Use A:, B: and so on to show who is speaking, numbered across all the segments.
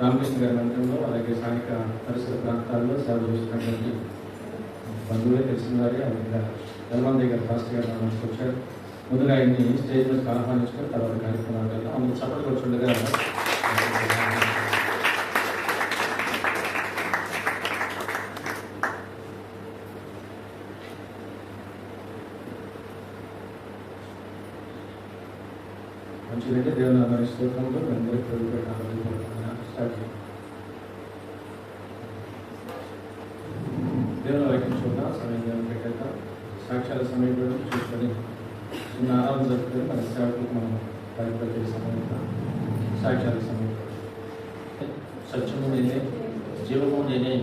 A: రామకృష్ణ గారి మందిరంలో అలాగే స్థానిక పరిసర ప్రాంతాల్లో సేవ చేస్తున్నటువంటి బంధువులే తెలిసిన వారి అలాగే యలమంది గారు పాస్టర్ గారు మనకు వచ్చారు. ముందుగా ఆయన్ని స్టేజ్ మీద ఆహ్వానించుకొని తర్వాత కార్యక్రమాలు కదా అందుకు చప్పట్లు వచ్చుండగా మంచిదంటే దేవుని నామాన్ని స్తోత్రంలో అందరికీ స్టార్ట్ చేయండి. దేవుని వాక్యం చూద్దాం. సమయం దేవుని పెట్టాక సాక్ష్యాల సమయంలో చూసుకొని చిన్న ఆరాధన జరుగుతుంది. మన సేవకులకు మనం కార్యక్రమం సమయం సాక్ష్యాల సమయం. సత్యము నేనే, జీవము నేనే,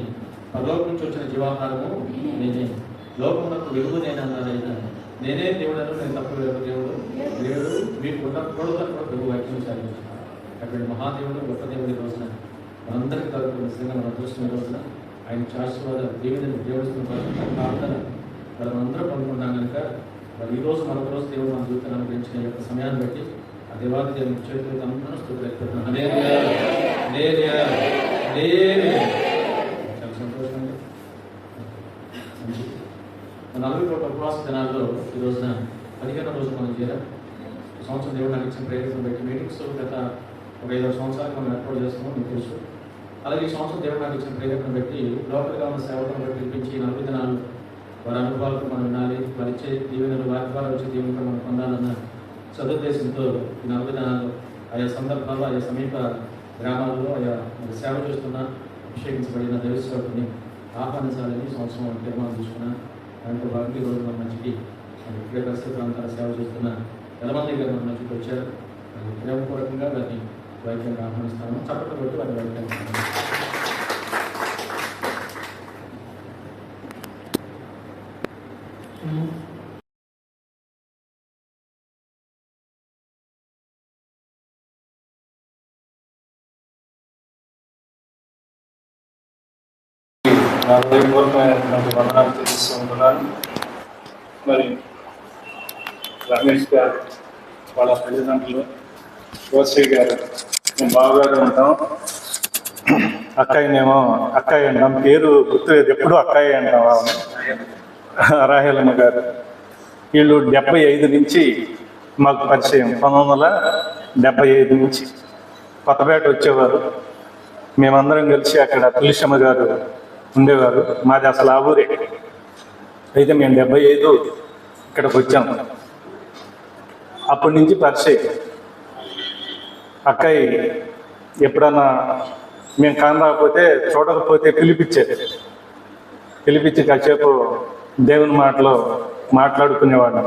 A: పరలోకం నుంచి వచ్చిన జీవాహారము నేనే, లోకమునకు వెలుగు నేను అన్నారైనా నేనే దేవుడను, నేను తప్పు దేవుడు దేవుడు మీకు ఉండకూడదు అని కూడా ప్రభు వాక్యం సాధించారు. అటువంటి మహాదేవుడు గొప్ప దేవుడి రోజున మనందరికీ తరపు నిజంగా మనం చూస్తున్న రోజున ఆయన శాశ్వత దేవుడిని దేవుడిస్తున్న ప్రార్థన మనం అందరూ పడుకుంటాం కనుక మరి ఈరోజు మరొక రోజు దేవుడు మన జీవితాన్ని అనుగ్రహించిన యొక్క సమయాన్ని బట్టి ఆ దేవాది దేవుని చేతులు అందరూ స్తోత్రం. చాలా సంతోషం అండి. మంచిది. 41 ఉపవాస దినాల్లో ఈ రోజున 15వ రోజు మనం చేరాం. సంవత్సరం దేవుడు నాకు ఇచ్చిన ప్రయత్నం బట్టి మీటింగ్స్ గత ఒక 5 సంవత్సరాలు మనం ఏర్పాటు చేస్తున్నాం, మీకు తెలుసు. అలాగే ఈ సంవత్సరం దేవుడు నాకు ఇచ్చిన ప్రేరణ బట్టి లోకల్గా ఉన్న సేవకులను బట్టి పిలిపించి 40 దినాలు వారి అనుభవాలకు మనం వినాలి, వారి ఇచ్చే దీవెనలు వారి ద్వారా వచ్చే దీవెనలు మనం పొందాలన్న సదుద్దేశంతో ఈ 40 దినాలు ఆయా సందర్భాల్లో ఆయా సమీప గ్రామాల్లో ఆయా సేవ చేస్తున్న అభిషేకించబడిన దైవసేవకుని ఆహ్వానించాలని సంవత్సరం తీర్మానం తీసుకున్నాను. దాంట్లో భాగంగా ఈ రోజు మన మంచికి ఇక్కడే పరిసర ప్రాంతాల సేవ చేస్తున్న యలమంది గారు మన మంచికి వచ్చారు. ప్రేమపూర్వకంగా వారిని వైద్యంగా ఆహ్వానిస్తాను. చప్పట్లు కొట్టి వారిని వైద్యం
B: నా హృదయపూర్వకమైనటువంటి వందనాలు తెలుస్తూ ఉంటున్నాను. మరి రమేష్ గారు వాళ్ళ తల్లిదండ్రులు రోసయ్య గారు మేము బావగారు ఉంటాం. అక్కయ్యనేమో అక్కయ్య అంటాం, పేరు గుర్తులేదు, ఎప్పుడు అక్కయ్య అంటాం. రాహేలమ్మ గారు వీళ్ళు 75 నుంచి మాకు పరిచయం. 1975 నుంచి కొత్తపేట వచ్చేవారు. మేమందరం కలిసి అక్కడ తులసమ్మ గారు ఉండేవారు. మాది అసలు ఆ ఊరే. అయితే మేము 75 ఇక్కడికి వచ్చాము. అప్పటి నుంచి పరిచయం. అక్కయ్య ఎప్పుడన్నా మేము కానరాకపోతే చూడకపోతే పిలిపించి కాసేపు దేవుని మాటలో మాట్లాడుకునేవాళ్ళం.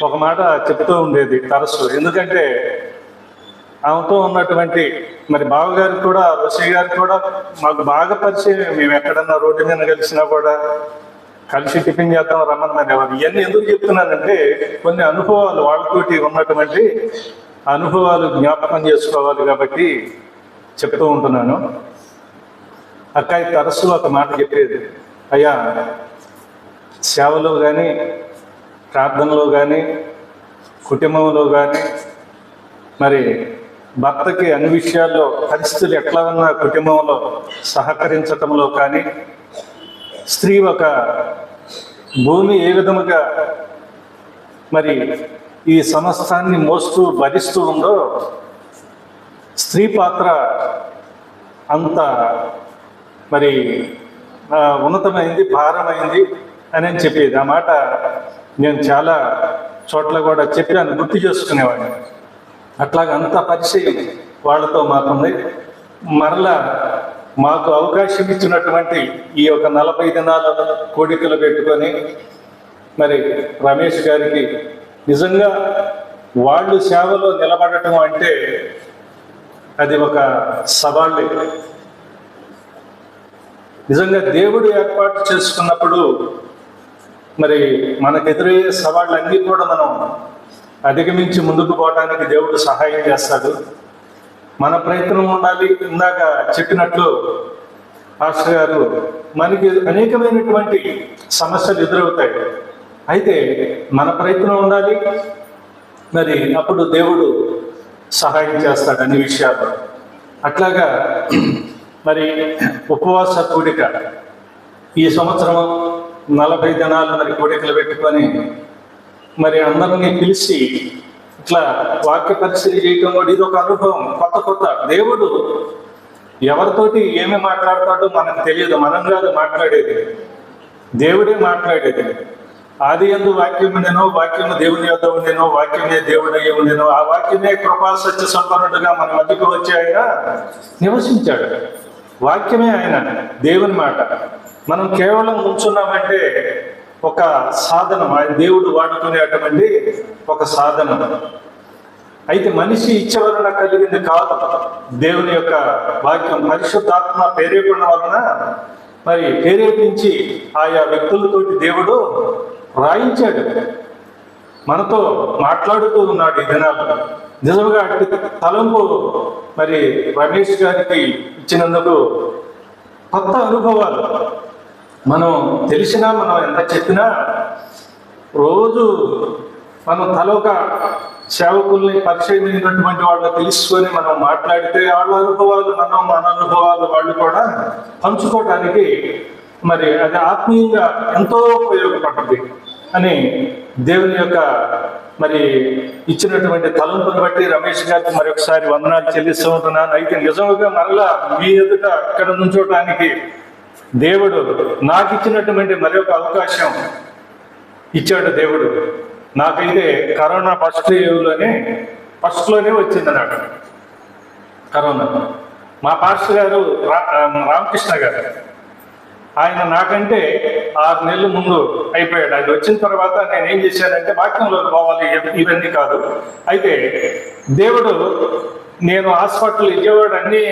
B: ఒక మాట చెప్తూ ఉండేది తరచు. ఎందుకంటే ఆమెతో ఉన్నటువంటి మరి బావగారికి కూడా రోసయ్య గారికి కూడా మాకు బాగా పరిచయం. మేము ఎక్కడన్నా రోడ్డు మీద కలిసినా కూడా కలిసి టిఫిన్ చేద్దాం రమ్మని మరి ఎవరు. ఇవన్నీ ఎందుకు చెప్తున్నానంటే కొన్ని అనుభవాలు వాళ్ళతోటి ఉన్నటువంటి అనుభవాలు జ్ఞాపకం చేసుకోవాలి కాబట్టి చెప్తూ ఉంటున్నాను. అక్కయ్య తరచు ఒక మాట చెప్పేది, అయ్యా సేవలో కానీ ప్రార్థనలో కానీ కుటుంబంలో కానీ మరి భర్తకి అన్ని విషయాల్లో పరిస్థితులు ఎట్లా ఉన్నా కుటుంబంలో సహకరించటంలో కానీ, స్త్రీ ఒక భూమి ఏ విధముగా మరి ఈ సమస్తాన్ని మోస్తూ భరిస్తూ ఉందో స్త్రీ పాత్ర అంత మరి ఉన్నతమైంది, భారమైంది అని చెప్పేది. ఆ మాట నేను చాలా చోట్ల కూడా చెప్పాను, గుర్తు చేసుకునేవాడిని. అట్లాగ అంత పరిచయం వాళ్ళతో మాకుంది. మరలా మాకు అవకాశం ఇచ్చినటువంటి ఈ యొక్క 40 దినాల కోడికలు పెట్టుకొని మరి రమేష్ గారికి నిజంగా వాళ్ళు సేవలో నిలబడటం అంటే అది ఒక సవాళ్ళే. నిజంగా దేవుడు ఏర్పాటు చేసుకున్నప్పుడు మరి మనకు ఎదురయ్యే సవాళ్ళన్నీ కూడా మనం అధిగమించి ముందుకు పోవడానికి దేవుడు సహాయం చేస్తాడు. మన ప్రయత్నం ఉండాలి. ఇందాక చెప్పినట్లు పాస్టర్ గారు మనకి అనేకమైనటువంటి సమస్యలు ఎదురవుతాయి. అయితే మన ప్రయత్నం ఉండాలి. మరి అప్పుడు దేవుడు సహాయం చేస్తాడు అన్ని విషయాల్లో. అట్లాగా మరి ఉపవాస కూడిక ఈ సంవత్సరం 40 దినాలు మరి కూడికలు పెట్టుకొని మరి అందరినీ పిలిచి ఇట్లా వాక్య పరిస్థితి చేయటం కూడా ఇది ఒక అనుభవం. కొత్త దేవుడు ఎవరితోటి ఏమి మాట్లాడతాడో మనకు తెలియదు, మనం కాదు మాట్లాడేది, దేవుడే మాట్లాడేది. ఆది యందు వాక్యం ఉండెను, వాక్యము దేవుని యొద్ద ఉండెను, వాక్యమే దేవుడయ్య ఉండెను, ఆ వాక్యమే కృపా సత్య సంపన్నుడుగా మన మధ్యకు వచ్చి ఆయన నివసించాడు. వాక్యమే ఆయన దేవుని మాట. మనం కేవలం కూర్చున్నామంటే ఒక సాధనం, ఆయన దేవుడు వాడుకునేటువంటి ఒక సాధనం. అయితే మనిషి ఇచ్చే వలన కలిగింది కాదు, దేవుని యొక్క వాక్యం పరిశుద్ధాత్మ ప్రేరేపణ వలన మరి ప్రేరేపించి ఆయా వ్యక్తులతోటి దేవుడు రాయించాడు, మనతో మాట్లాడుతూ ఉన్నాడు ఈ దినాలు. నిజంగా అటు తలంపు మరి రమేష్ గారికి ఇచ్చినందుకు కొత్త అనుభవాలు. మనం తెలిసినా మనం ఎంత చెప్పినా రోజు మనం తలొక సేవకుల్ని పరిచయమైనటువంటి వాళ్ళు తెలుసుకొని మనం మాట్లాడితే వాళ్ళ అనుభవాలు మన అనుభవాలు వాళ్ళు కూడా పంచుకోవడానికి మరి అది ఆత్మీయంగా ఎంతో ఉపయోగపడుతుంది అని దేవుని యొక్క మరి ఇచ్చినటువంటి తలంపును బట్టి రమేష్ గారికి మరొకసారి వందనాలు చెల్లిస్తూ ఉంటున్నాను. అయితే నిజంగా మరలా మీ ఎదుట ఇక్కడ నుంచోటానికి దేవుడు నాకు ఇచ్చినటువంటి మరొక అవకాశం ఇచ్చాడు దేవుడు. నాకైతే కరోనా ఫస్ట్లోనే వచ్చింది నాకు కరోనా. మా పాస్టర్ గారు రామకృష్ణ గారు, ఆయన నాకంటే 6 నెలల ముందు అయిపోయాడు. అది వచ్చిన తర్వాత నేను ఏం చేశానంటే వాక్యంలోకి పోవాలి, ఇవన్నీ కాదు. అయితే దేవుడు నేను హాస్పిటల్ విజయవాడ అన్ని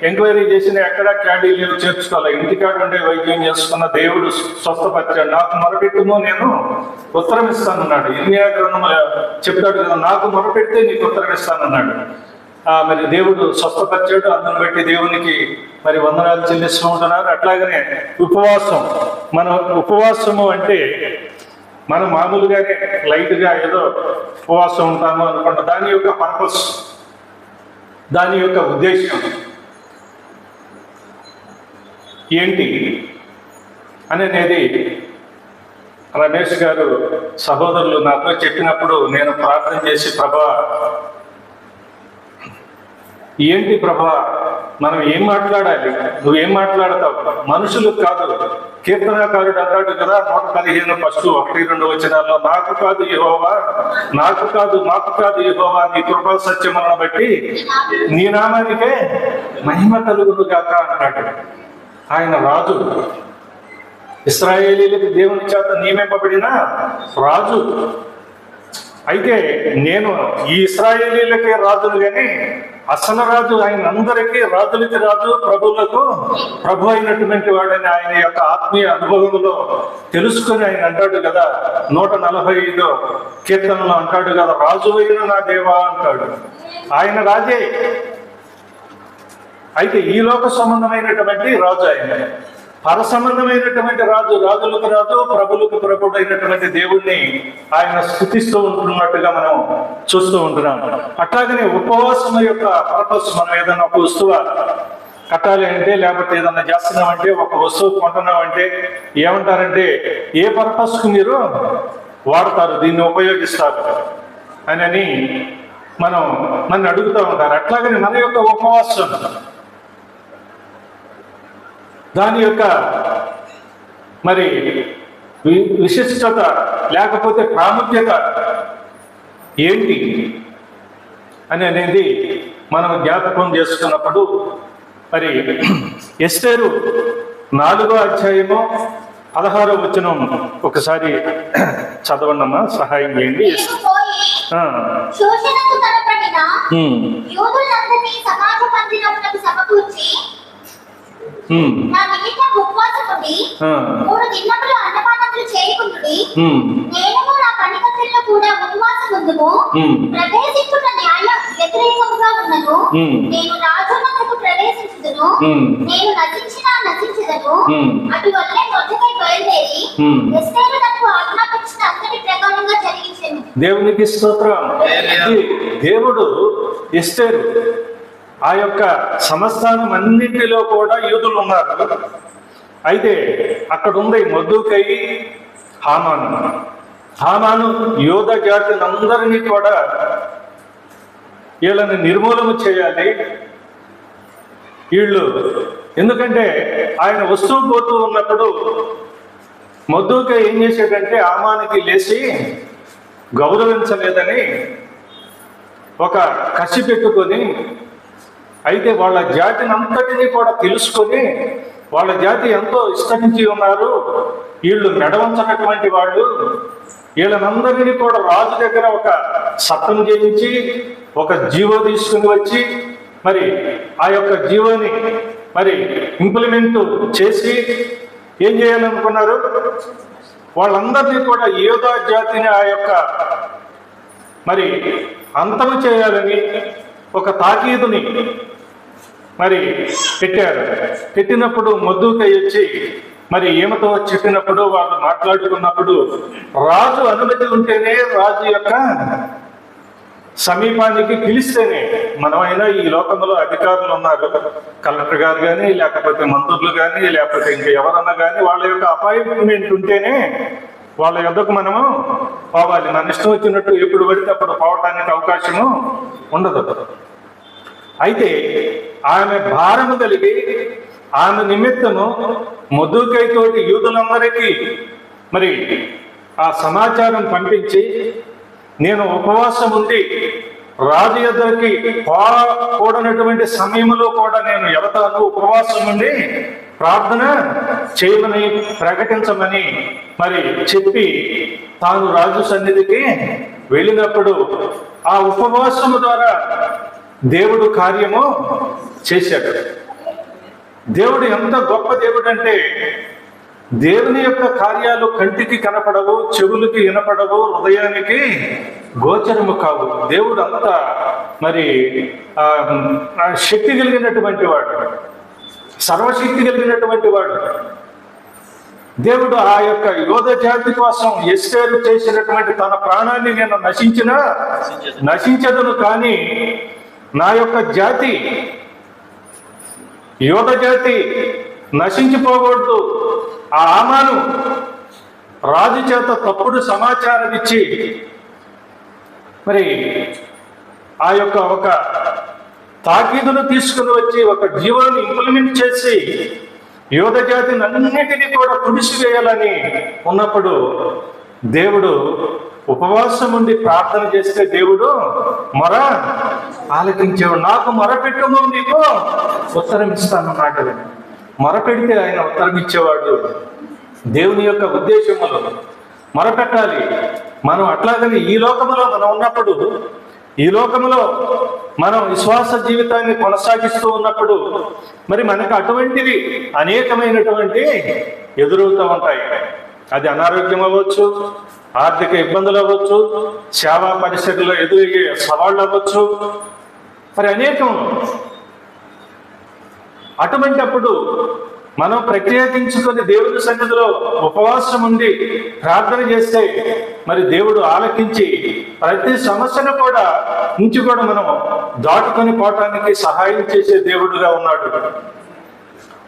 B: ఎంక్వైరీ చేసిన ఎక్కడా క్యాడీ లేవు, చేర్చుకోవాలి. ఇంటికాడ ఉండే వైద్యం చేసుకున్న దేవుడు స్వస్థపరిచాడు. నాకు మొరపెట్టుమో నేను ఉత్తరం ఇస్తానన్నాడు. ఇర్మియా గ్రంథం చెప్తాడు కదా, నాకు మొరపెడితే నీకు ఉత్తరం ఇస్తానన్నాడు. మరి దేవుడు స్వస్థపరిచాడు. అందుని బట్టి దేవునికి మరి వందనాలు చెల్లిస్తూ ఉంటున్నారు. అట్లాగనే ఉపవాసం, మన ఉపవాసము అంటే మనం మామూలుగానే లైట్గా ఏదో ఉపవాసం ఉంటాము అనుకుంటాం. దాని యొక్క పర్పస్, దాని యొక్క ఉద్దేశం ఏంటి అనేది రమేష్ గారు సహోదరులు నాతో చెప్పినప్పుడు నేను ప్రార్థన చేసి, ప్రభా ఏంటి ప్రభా, మనం ఏం మాట్లాడాలి, నువ్వేం మాట్లాడతావు, మనుషులు కాదు. కీర్తనాకారుడు అంటాడు కదా 115 ఫస్ట్ 1-2 వచనాల్లో, నాకు కాదు యెహోవా, నాకు కాదు, మాకు కాదు యెహోవా, నీ కృపా సత్యములను బట్టి నీ నామానికే మహిమ కలుగును గాక అంటాడు. ఆయన రాజు, ఇశ్రాయేలీయులకు దేవుని చేత నియమింపబడిన రాజు. అయితే నేను ఈ ఇశ్రాయేలీయులకే రాజును కానీ అసలు రాజు ఆయన అందరికీ, రాజులకి రాజు, ప్రభువులకు ప్రభు అయినటువంటి వాడని ఆయన యొక్క ఆత్మీయ అనుభవంలో తెలుసుకొని ఆయన అంటాడు కదా 145 కీర్తనలో అంటాడు కదా, రాజు అయిన నా దేవా అంటాడు. ఆయన రాజే. అయితే ఈ లోక సంబంధమైనటువంటి రాజు ఆయన, పర సంబంధమైనటువంటి రాజు, రాజులకు రాజు, ప్రభులకు ప్రభుడు అయినటువంటి దేవుణ్ణి ఆయన స్తుతిస్తూ ఉంటున్నట్టుగా మనం చూస్తూ ఉంటున్నాం. అట్లాగనే ఉపవాసం యొక్క పర్పస్, మనం ఏదైనా ఒక వస్తువు కట్టాలి అంటే, లేకపోతే ఏదన్నా చేస్తున్నామంటే, ఒక వస్తువు కొంటున్నామంటే ఏమంటారంటే, ఏ పర్పస్కు మీరు వాడతారు, దీన్ని ఉపయోగిస్తారు అని నన్ను అడుగుతూ ఉంటారు. అట్లాగనే మన యొక్క ఉపవాసం, దాని యొక్క మరి విశిష్టత లేకపోతే ప్రాముఖ్యత ఏంటి అనేది మనం జ్ఞాపకం చేసుకున్నప్పుడు, మరి ఎస్తేరు 4వ అధ్యాయము 16వ వచనం ఒకసారి చదవండమ్మా, సహాయం చేయండి.
C: నా నిమిత్తం ఉపవాసముండి 3 దినములు అన్నపానములు చేయకుంటుడి. నేను నా పనికత్తెల్లో కూడా ఉపవాసముందుము. ప్రవేశించుట న్యాయ వ్యతిరేకముగా ఉన్నను. నేను రాజునకు ప్రవేశించుదును. నేను నశించెదను. అటువల్లే మొదటికై బయలుదేరి ఎస్తేరు నాకు ఆజ్ఞాపించిన అంతటి ప్రకారంగా జరిగించెను.
B: దేవునికి స్తోత్రం. దేవుడు ఎస్తేరు ఆ యొక్క సంస్థానం అన్నింటిలో కూడా యూదులు ఉన్నారు. అయితే అక్కడ ఉంది మొర్దెకై, హామాను యోధ జాతిని అందరినీ కూడా వీళ్ళని నిర్మూలన చేయాలి. వీళ్ళు ఎందుకంటే ఆయన వస్తూ పోతూ ఉన్నప్పుడు మొర్దెకై ఏం చేశాడంటే హామానుకి లేచి గౌరవించలేదని ఒక కసి పెట్టుకొని, అయితే వాళ్ళ జాతిని అంతటినీ కూడా తెలుసుకొని వాళ్ళ జాతి ఎంతో విస్తరించి ఉన్నారు, వీళ్ళు మెడవంచినటువంటి వాళ్ళు, వీళ్ళనందరినీ కూడా రాజు దగ్గర ఒక చట్టం చేయించి ఒక జీవో తీసుకుని వచ్చి మరి ఆ యొక్క జీవోని మరి ఇంప్లిమెంట్ చేసి ఏం చేయాలనుకున్నారు, వాళ్ళందరినీ కూడా యోధా జాతిని ఆ యొక్క మరి అంతము చేయాలని ఒక తాకీదుని మరి పెట్టారు. పెట్టినప్పుడు మొర్దెకై వచ్చి మరి ఈమెతో చెప్పినప్పుడు వాళ్ళు మాట్లాడుకున్నప్పుడు రాజు అనుమతి ఉంటేనే, రాజు యొక్క సమీపానికి పిలిస్తేనే, మనమైనా ఈ లోకంలో అధికారులు ఉన్నారు, కలెక్టర్ గారు కానీ లేకపోతే మంత్రులు కానీ లేకపోతే ఇంకా ఎవరన్నా కానీ వాళ్ళ యొక్క అపాయింట్మెంట్ ఉంటేనే వాళ్ళ యొద్దకు మనము పోవాలి. మన ఇష్టం వచ్చినట్టు ఎప్పుడు పడితే అప్పుడు పోవటానికి అవకాశము ఉండదు. అయితే ఆమె భారము కలిగి ఆమె నిమిత్తము మొర్దెకై తోటి యూదులందరికీ మరి ఆ సమాచారం పంపించి, నేను ఉపవాసం ఉండి రాజు యొద్దకి పోకూడనటువంటి సమయంలో కూడా నేను వెళతాను, ఉపవాసం ఉండి ప్రార్థన చేయమని ప్రకటించమని మరి చెప్పి తాను రాజు సన్నిధికి వెళ్ళినప్పుడు ఆ ఉపవాసము ద్వారా దేవుడు కార్యము చేశాడు. దేవుడు ఎంత గొప్ప దేవుడు అంటే, దేవుని యొక్క కార్యాలు కంటికి కనపడవు, చెవులకి వినపడవు, హృదయానికి గోచరము కావు. దేవుడు అంత మరి శక్తి కలిగినటువంటి వాడు, సర్వశక్తి కలిగినటువంటి వాడు. దేవుడు ఆ యొక్క యోధ జాతి కోసం ఎస్తేరు చేసినటువంటి తన ప్రాణాన్ని నేను నశించదును కానీ నా యొక్క జాతి యోధ జాతి నశించిపోకూడదు. ఆ హామాను రాజు చేత తప్పుడు సమాచారం ఇచ్చి మరి ఆ యొక్క ఒక తాకీదును తీసుకుని వచ్చి ఒక జీవాన్ని ఇంప్లిమెంట్ చేసి యోధ జాతిని అన్నిటినీ కూడా తుడిసివేయాలని ఉన్నప్పుడు దేవుడు ఉపవాసం ఉండి ప్రార్థన చేస్తే దేవుడు మొర ఆలకించేవాడు. నాకు మొరపెట్టుము నీకు ఉత్తరం ఇస్తానన్నాడు. మొరపెడితే ఆయన ఉత్తరం ఇచ్చేవాడు. దేవుని యొక్క ఉద్దేశములు మొరపెట్టాలి. మనం అట్లాగని ఈ లోకంలో మనం ఉన్నప్పుడు, ఈ లోకంలో మనం విశ్వాస జీవితాన్ని కొనసాగిస్తూ ఉన్నప్పుడు మరి మనకు అటువంటివి అనేకమైనటువంటి ఎదురవుతూ ఉంటాయి. అది అనారోగ్యం అవ్వచ్చు, ఆర్థిక ఇబ్బందులు అవ్వచ్చు, సేవా పరిస్థితుల్లో ఎదురయ్యే సవాళ్ళు అవ్వచ్చు, మరి అనేకం. అటువంటప్పుడు మనం ప్రత్యేకించుకొని దేవుని సన్నిధిలో ఉపవాసం ఉండి ప్రార్థన చేస్తే మరి దేవుడు ఆలకించి ప్రతి సమస్యను కూడా నుంచి కూడా మనం దాటుకొని పోవటానికి సహాయం చేసే దేవుడుగా ఉన్నాడు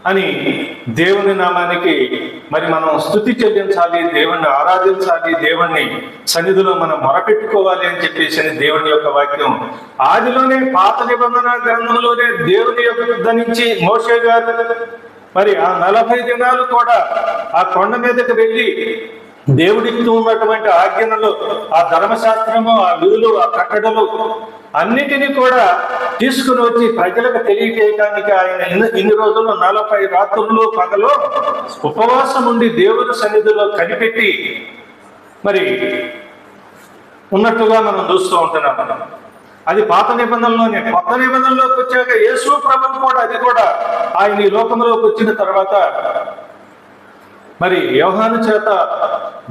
B: అని దేవుని నామానికి మరి మనం స్తుతి చెల్లించాలి, దేవుణ్ణి ఆరాధించాలి, దేవుణ్ణి సన్నిధిలో మనం మొరపెట్టుకోవాలి అని చెప్పేసి దేవుని యొక్క వాక్యం ఆదిలోనే పాత నిబంధన గ్రంథంలోనే దేవుని యొక్క నుంచి మోషే గారు మరి ఆ 40 దినాలు కూడా ఆ కొండ మీదకి వెళ్ళి దేవుడికి ఉన్నటువంటి ఆజ్ఞలు, ఆ ధర్మశాస్త్రము, ఆ విధులు, ఆ కట్టడలు అన్నిటినీ కూడా తీసుకుని వచ్చి ప్రజలకు తెలియజేయడానికి ఆయన ఇన్ని రోజులు 40 రాత్రులు పగలు ఉపవాసం ఉండి దేవుని సన్నిధిలో కనిపెట్టి మరి ఉన్నట్టుగా మనం చూస్తూ ఉంటున్నాం. అది పాత నిబంధనలోనే. కొత్త నిబంధనలోకి వచ్చాక యేసు ప్రభువు కూడా అది కూడా ఆయన ఈ లోకంలోకి వచ్చిన తర్వాత మరి యోహాను చేత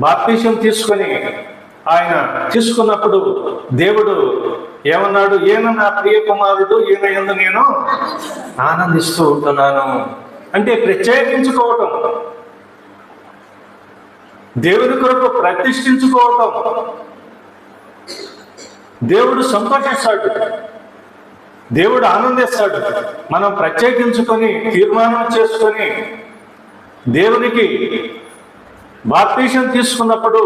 B: బాప్తిసం తీసుకొని ఆయన తీసుకున్నప్పుడు దేవుడు ఏమన్నాడు, ఈయన నా ప్రియ కుమారుడు, ఈయన యందు నేను ఆనందిస్తూ ఉంటున్నాను. అంటే ప్రత్యేకించుకోవటం, దేవుని కొరకు ప్రతిష్ఠించుకోవటం, దేవుడు సంతోషిస్తాడు. దేవుడు ఆనందిస్తాడు. మనం ప్రత్యేకించుకొని తీర్మానం చేసుకొని దేవునికి బాప్తీసం తీసుకున్నప్పుడు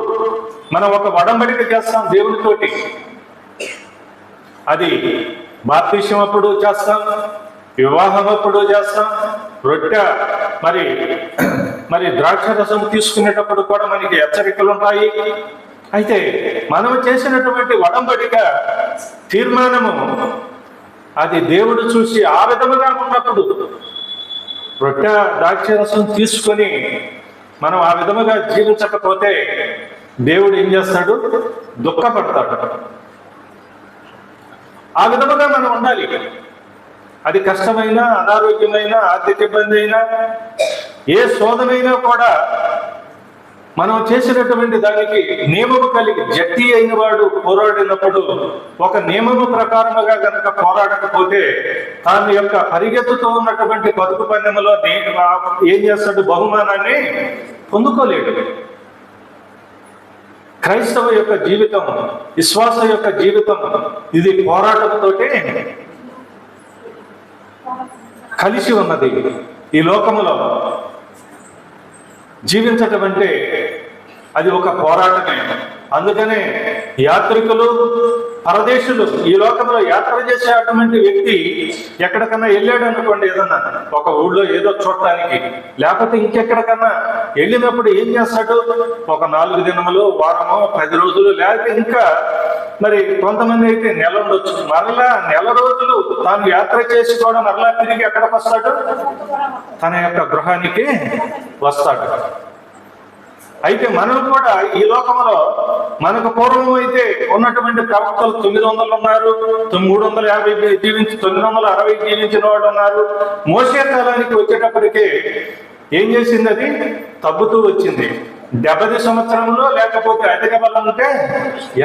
B: మనం ఒక ఒడంబడిక చేస్తాం దేవునితోటి. అది బాప్తీసం అప్పుడు చేస్తాం, వివాహం అప్పుడు చేస్తాం, రొట్టె మరి ద్రాక్ష రసం తీసుకునేటప్పుడు కూడా మనకి హెచ్చరికలు ఉంటాయి. అయితే మనం చేసినటువంటి ఒడంబడిక తీర్మానము అది దేవుడు చూసి ఆ విధముగా ఉన్నప్పుడు రొట్టె ద్రాక్ష రసం తీసుకొని మనం ఆ విధముగా జీవించకపోతే దేవుడు ఏం చేస్తాడు? దుఃఖపడతాడు. ఆ విధముగా మనం ఉండాలి. అది కష్టమైన, అనారోగ్యమైన, ఆర్థిక ఇబ్బంది అయినా, ఏ శోధనైనా కూడా మనం చేసినటువంటి దానికి నియమము కలిగి జట్టి అయిన వాడు పోరాడినప్పుడు ఒక నియమము ప్రకారముగా కనుక పోరాడకపోతే తాను యొక్క పరిగెత్తుతూ ఉన్నటువంటి పరుగు పందెములో ఏం చేస్తాడు? బహుమానాన్ని పొందుకోలేడు. క్రైస్తవ యొక్క జీవితం, విశ్వాస యొక్క జీవితం ఇది పోరాటంతోటే కలిసి ఉన్నది. ఈ లోకములో జీవించటం అంటే అది ఒక పోరాటమే. అందుకనే యాత్రికులు, పరదేశులు ఈ లోకంలో యాత్ర చేసేటువంటి వ్యక్తి ఎక్కడికన్నా వెళ్ళాడు అనుకోండి, ఏదన్నా ఒక ఊళ్ళో ఏదో చూడటానికి, లేకపోతే ఇంకెక్కడికన్నా వెళ్ళినప్పుడు ఏం చేస్తాడు? ఒక 4 దినములు, వారమో, 10 రోజులు, లేకపోతే ఇంకా మరి కొంతమంది అయితే నెల ఉండొచ్చు. మరలా నెల రోజులు తాను యాత్ర చేసి కూడా మరలా తిరిగి ఎక్కడికి వస్తాడు? తన యొక్క గృహానికి వస్తాడు. అయితే మనం కూడా ఈ లోకంలో మనకు పూర్వం అయితే ఉన్నటువంటి ప్రవక్తలు 900 ఉన్నారు, 350 జీవించి 960 జీవించిన వాళ్ళు ఉన్నారు. మోషే కాలానికి వచ్చేటప్పటికే ఏం చేసింది? అది తగ్గుతూ వచ్చింది. 70 సంవత్సరములు, లేకపోతే అధిక బలం ఉంటే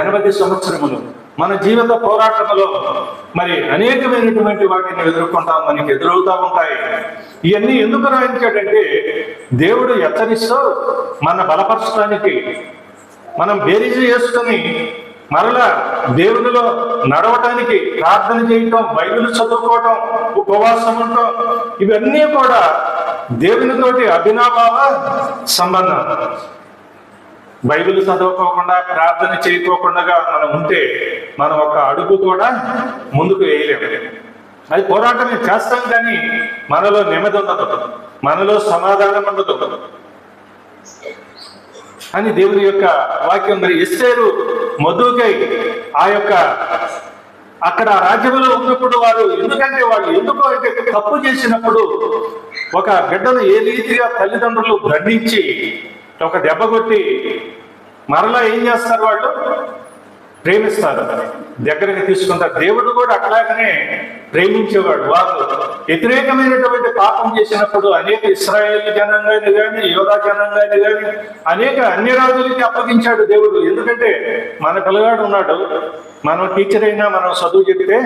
B: 80 సంవత్సరములు. మన జీవిత పోరాటంలో మరి అనేకమైనటువంటి వాటిని ఎదుర్కొంటాం, మనకి ఎదురవుతూ ఉంటాయి. ఇవన్నీ ఎందుకు రాయించాడంటే దేవుడు హెచ్చరిస్తూ మన బలపరచడానికి, మనం బేరీజు చేసుకొని మరలా దేవునిలో నడవటానికి ప్రార్థన చేయటం, బైబిల్ చదువుకోవటం, ఉపవాసం ఉండటం, ఇవన్నీ కూడా దేవునితోటి అభినవ సంబంధం. బైబిల్ చదువుకోకుండా, ప్రార్థన చేయకోకుండా మనం ఉంటే మనం ఒక అడుగు కూడా ముందుకు వేయలేము. అది పోరాటమే చేస్తాం, కానీ మనలో నెమ్మది ఉండదు, మనలో సమాధానం ఉండదు అని దేవుని యొక్క వాక్యం. మరి ఎస్తేరు మొర్దెకై ఆ యొక్క అక్కడ రాజ్యంలో ఉన్నప్పుడు వారు ఎందుకు అంటే తప్పు చేసినప్పుడు ఒక బిడ్డను ఏ రీతిగా తల్లిదండ్రులు దండించి ఒక దెబ్బ కొట్టి మరలా ఏం చేస్తారు? వాళ్ళు ప్రేమిస్తారు, దగ్గరికి తీసుకుంటారు. దేవుడు కూడా అట్లాగనే ప్రేమించేవాడు. వారు వ్యతిరేకమైనటువంటి పాపం చేసినప్పుడు అనేక ఇశ్రాయేల్ జనాంగాన్ని కానీ, యోధా జనాంగాన్ని కానీ అనేక అన్య రాజులకి అప్పగించాడు దేవుడు. ఎందుకంటే మన పిల్లగాడు ఉన్నాడు, మనం టీచర్ అయినా మనం చదువు చెప్తే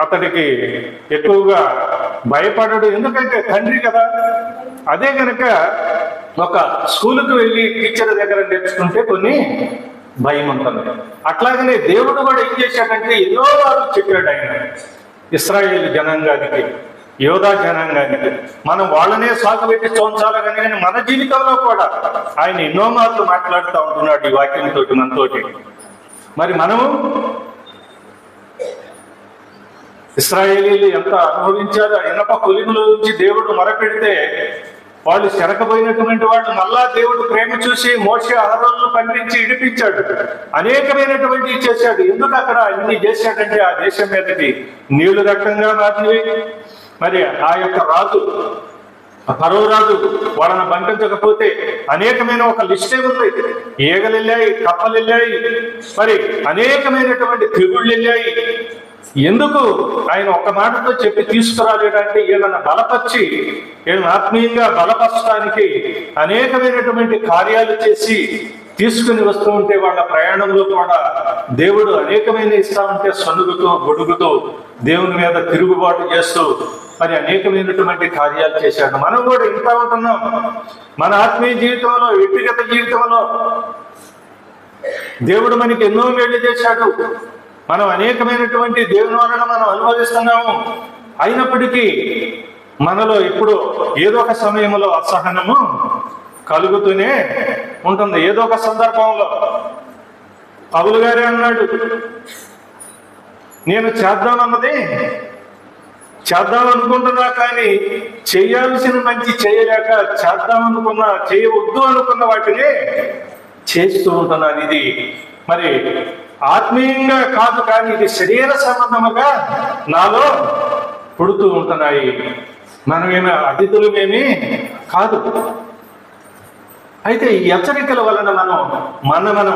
B: అతడికి ఎక్కువగా భయపడడు, ఎందుకంటే తండ్రి కదా. అదే కనుక ఒక స్కూలుకు వెళ్ళి టీచర్ దగ్గర నేర్చుకుంటే కొన్ని భయం ఉంటుంది. అట్లాగనే దేవుడు కూడా ఏం చేశాడంటే ఎన్నో వారు చెప్పాడు ఆయన ఇశ్రాయేలు జనాంగానికి, యోధా జనాంగానికి. మనం వాళ్ళనే సాగుపెట్టి చోంచాలి కానీ మన జీవితంలో కూడా ఆయన ఎన్నో మార్లు మాట్లాడుతూ ఉంటున్నాడు ఈ వాక్యంతో మనతోటి. మరి మనము ఇశ్రాయేలీలు ఎంత అనుభవించారో, ఇనప కొలిముల నుంచి దేవుడు మొరపెడితే వాళ్ళు చెరకపోయినటువంటి వాళ్ళు మళ్ళా దేవుడు ప్రేమ చూసి మోషే అహరోనును పంపించి ఇడిపించాడు, అనేకమైనటువంటి చేశాడు. ఎందుకు అక్కడ అన్ని చేశాడంటే ఆ దేశం మీదకి నీళ్లు రక్తంగా మారినవి. మరి ఆ యొక్క రాజు ఫరో రాజు వాళ్ళని బంధించకపోతే అనేకమైన ఒక లిస్టే ఉంది. ఈగలు వెళ్ళాయి, కప్పలు వెళ్ళాయి, మరి అనేకమైనటువంటి తెగుళ్ళు వెళ్ళాయి. ఎందుకు ఆయన ఒక్క మాటతో చెప్పి తీసుకురాలేడంటే వీళ్ళని బలపరిచి, వీళ్ళని ఆత్మీయంగా బలపరచడానికి అనేకమైనటువంటి కార్యాలు చేసి తీసుకుని వస్తూ ఉంటే వాళ్ళ ప్రయాణంలో కూడా దేవుడు అనేకమైన ఇస్తా ఉంటే సనుగుతూ గొడుగుతూ దేవుని మీద తిరుగుబాటు చేస్తూ మరి అనేకమైనటువంటి కార్యాలు చేశాడు. మనం కూడా ఇంత ఉంటున్నాం. మన ఆత్మీయ జీవితంలో, వ్యక్తిగత జీవితంలో దేవుడు మనకి ఎన్నో మేలు చేశాడు. మనం అనేకమైనటువంటి దేవుని వలన మనం అనుభవిస్తున్నాము. అయినప్పటికీ మనలో ఇప్పుడు ఏదో ఒక సమయంలో అసహనము కలుగుతూనే ఉంటుంది. ఏదో ఒక సందర్భంలో పౌలు గారే అన్నాడు, నేను చేద్దామనుకుంటున్నా కానీ చేయాల్సిన మంచి చేయలేక చేయవద్దు అనుకున్న వాటిని చేస్తూ ఉంటున్నాను. ఇది మరి ఆత్మీయంగా కాదు, కానీ ఇది శరీర సంబంధముగా నాలో పుడుతూ ఉంటున్నాయి. మనమేమి అతిథులమేమీ కాదు. అయితే ఈ హెచ్చరికల వలన మనం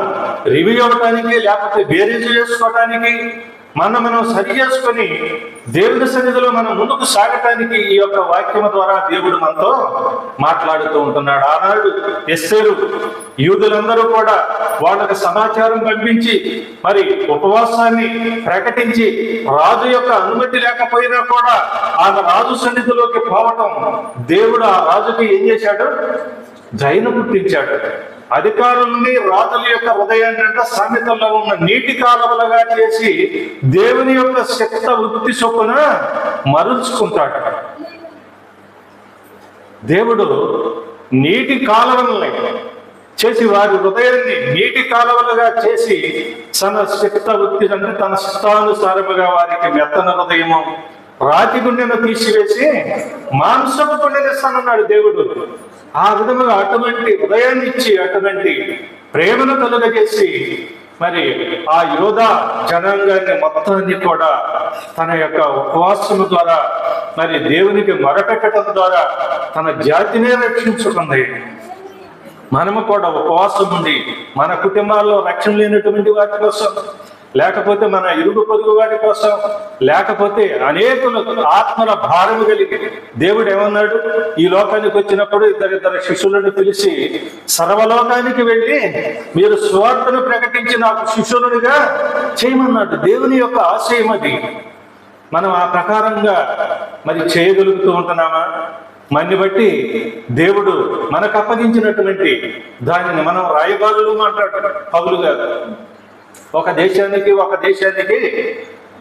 B: రివ్యూ అవ్వటానికి, లేకపోతే బేరీజు చేసుకోవటానికి, మనం సరి చేసుకొని దేవుడి సన్నిధిలో మనం ముందుకు సాగటానికి ఈ యొక్క వాక్యము ద్వారా దేవుడు మనతో మాట్లాడుతూ ఉంటున్నాడు. ఆనాడు ఎస్తేరు యూదులందరూ కూడా వాళ్ళకి సమాచారం పంపించి మరి ఉపవాసాన్ని ప్రకటించి రాజు యొక్క అనుమతి లేకపోయినా కూడా ఆమె రాజు సన్నిధిలోకి పోవటం, దేవుడు ఆ రాజుకి ఏం చేశాడు? జైలు పుట్టించాడు. అధికారుల్ని రాజుల యొక్క హృదయాన్ని సామెతల్లో ఉన్న నీటి కాలువలుగా చేసి దేవుని యొక్క శక్త వృత్తి చొప్పున మరుచుకుంటాడు. దేవుడు నీటి కాలువల్ని చేసి వారి హృదయాన్ని నీటి కాలువలుగా చేసి తన శక్త వృత్తి అంటే తన శక్తానుసారముగా వారికి మెత్తన హృదయము, రాతి గుండెను తీసివేసి మాంసపు గుండెని ఇస్తానన్నాడు దేవుడు. ఆ విధముగా అటువంటి హృదయాన్ని ఇచ్చి అటువంటి ప్రేమను కలుగజేసి మరి ఆ యోధా జనాంగాన్ని మొత్తాన్ని కూడా తన యొక్క ఉపవాసము ద్వారా మరి దేవునికి మొరపెట్టడం ద్వారా తన జాతినే రక్షించుకుంది. మనము కూడా ఉపవాసం ఉండి మన కుటుంబాల్లో రక్షణ లేనటువంటి వాటి కోసం, లేకపోతే మన ఇరుగు పొరుగు వారి కోసం, లేకపోతే అనేకులు ఆత్మల భారము కలిగి దేవుడు ఏమన్నాడు? ఈ లోకానికి వచ్చినప్పుడు ఇద్దరిద్దరు శిష్యులను పిలిచి సర్వలోకానికి వెళ్ళి మీరు సువార్తను ప్రకటించి నాకు శిష్యులునిగా చేయమన్నాడు. దేవుని యొక్క ఆశయం అది. మనం ఆ ప్రకారంగా మరి చేయగలుగుతూ ఉంటున్నామా? మన్ని బట్టి దేవుడు మనకు అప్పగించినటువంటి దానిని మనం రాయబారులు మాట్లాడు పౌలు గారు. ఒక దేశానికి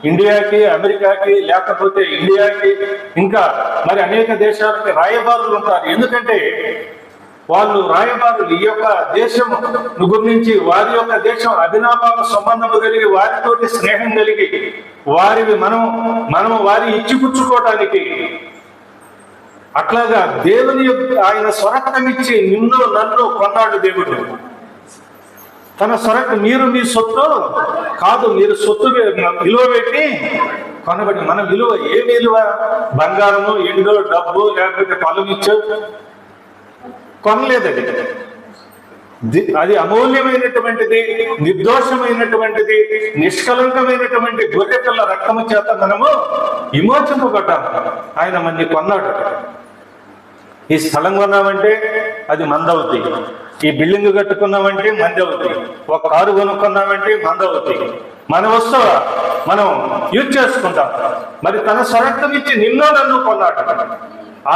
B: ఇండియాకి, అమెరికాకి, లేకపోతే ఇండియాకి, ఇంకా మరి అనేక దేశాలకి రాయబారులు ఉంటారు. ఎందుకంటే వాళ్ళు రాయబారులు ఈ యొక్క దేశం గురించి, వారి యొక్క దేశం అభినాభావ సంబంధము కలిగి, వారితోటి స్నేహం కలిగి, వారివి మనము వారి ఇచ్చిపుచ్చుకోవటానికి, అట్లాగా దేవుని ఆయన స్వరక్తమిచ్చి నిన్ను నన్ను కొన్నాడు దేవుడు. తన స్వరక్తం, మీరు మీ సొత్తు కాదు, మీరు సొత్తు విలువ పెట్టి కొనబడి. మన విలువ ఏ విలువ? బంగారము, ఎండో, డబ్బు, లేకపోతే పొలం ఇచ్చో కొనలేదు. అది అమూల్యమైనటువంటిది, నిర్దోషమైనటువంటిది, నిష్కలంకమైనటువంటి గొర్రె పిల్ల రక్తము చేత మనము విమోచింపబడ్డాము. ఆయన మనని కొన్నాడు. ఈ స్థలం కొన్నామంటే అది మందవుతుంది, ఈ బిల్డింగ్ కట్టుకున్నామంటే మంది అవుతుంది, ఒక కారు కొనుక్కున్నామంటే మంది అవుతుంది. మన వస్తువు మనం యూజ్ చేసుకుంటాం. మరి తన స్వరక్తం ఇచ్చి నిన్నో నన్ను కొన్నాడు.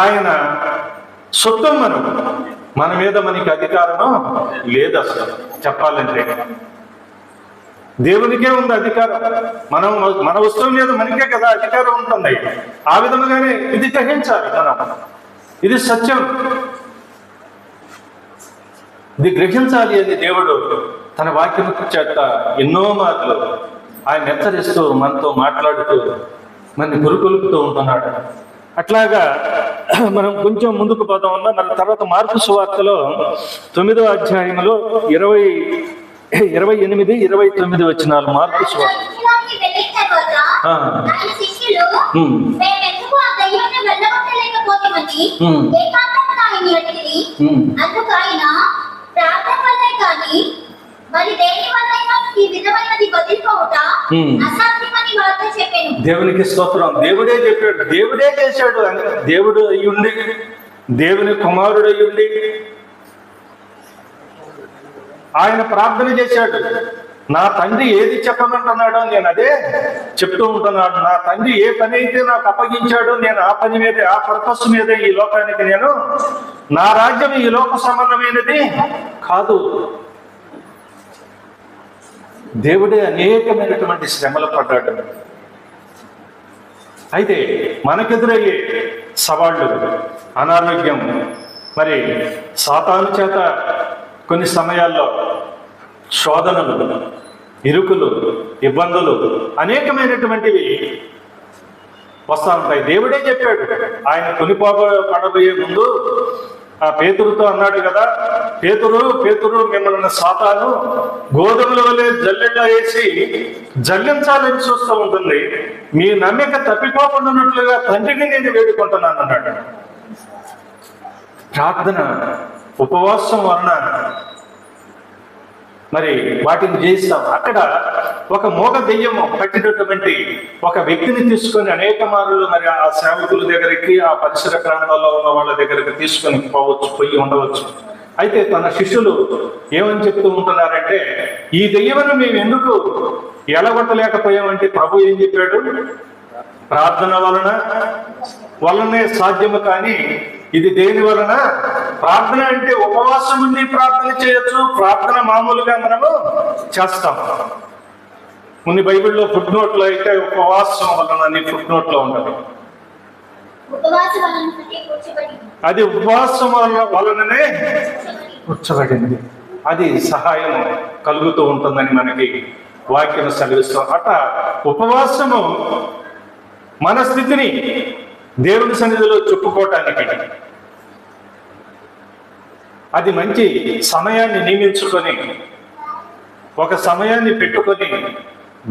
B: ఆయన సొత్తు మన మీద మనకి అధికారము లేదు అసలు చెప్పాలంటే. దేవునికే ఉంది అధికారం. మన వస్తువు మీద మనకే కదా అధికారం ఉంటుంది. ఆ విధముగానే ఇది గ్రహించాలి మనం. ఇది సత్యం. ఇది గ్రహించాలి అని దేవుడు తన వాక్యం చేత ఎన్నో మార్లు ఆయన హెచ్చరిస్తూ మనతో మాట్లాడుతూ మనని గురుకొలుపుతూ ఉంటున్నాడు. అట్లాగా మనం కొంచెం ముందుకు పోతా ఉన్నాం. మన తర్వాత మార్కు సువార్తలో 9వ అధ్యాయంలో 28, 29 వచనాలు. మార్కు సువార్త దేవునికి స్తోత్రం. దేవుడే చెప్పాడు, దేవుడే చేశాడు. దేవుడు అయ్యుండి, దేవుని కుమారుడు అయ్యుండి ఆయన ప్రార్థన చేశాడు. నా తండ్రి ఏది చెప్పమంటున్నాడో నేను అదే చెప్తూ ఉంటున్నాడు. నా తండ్రి ఏ పని అయితే నాకు అప్పగించాడో నేను ఆ పని మీదే, ఆ పర్పస్ మీదే ఈ లోకానికి నేను, నా రాజ్యం ఈ లోక సంబంధమైనది కాదు. దేవుడే అనేకమైనటువంటి శ్రమలు పడ్డాడు. అయితే మనకెదురయ్యే సవాళ్ళు, అనారోగ్యం, మరి సాతాను చేత కొన్ని సమయాల్లో శోధనలు, ఇరుకులు, ఇబ్బందులు అనేకమైనటువంటివి వస్తూ ఉంటాయి. దేవుడే చెప్పాడు, ఆయన పడబోయే ముందు ఆ పేతురుతో అన్నాడు కదా, పేతురు మిమ్మల్ని సాతాను గోధుమల వలె జల్లెట వేసి జల్లించాలని చూస్తూ ఉంటుంది, మీ నమ్మిక తప్పిపోకుండాన్నట్లుగా తండ్రిని నేను వేడుకుంటున్నాను అన్నాడు. ప్రార్థన, ఉపవాసం వలన మరి వాటిని చేయిస్తాం. అక్కడ ఒక మూగ దెయ్యము పట్టినటువంటి ఒక వ్యక్తిని తీసుకొని అనేక మార్లు మరి ఆ సేవకుల దగ్గరికి, ఆ పరిసర ప్రాంతాల్లో ఉన్న వాళ్ళ దగ్గరికి తీసుకొని పోయి ఉండవచ్చు. అయితే తన శిష్యులు ఏమని చెప్తూ ఉంటున్నారంటే, ఈ దెయ్యమును మేము ఎందుకు ఎలగొట్టలేకపోయామంటే ప్రభు ఏం చెప్పాడు, ప్రార్థన వలనే సాధ్యము, కానీ ఇది దేని వలన? ప్రార్థన అంటే ఉపవాసం ఉండి ప్రార్థన చేయొచ్చు. ప్రార్థన మామూలుగా మనము చేస్తాం. కొన్ని బైబిల్లో ఫుట్ నోట్లో అయితే ఉపవాసం వలన ఫుట్ నోట్లో ఉండదు. అది ఉపవాసం వలననే కూర్చోబడింది. అది సహాయం కలుగుతూ ఉంటుందని మనకి వాక్యం సెలవిస్తాం. అట్లా ఉపవాసము మన స్థితిని దేవుని సన్నిధిలో చెప్పుకోవటానికి అది మంచి సమయాన్ని నియమించుకొని, ఒక సమయాన్ని పెట్టుకొని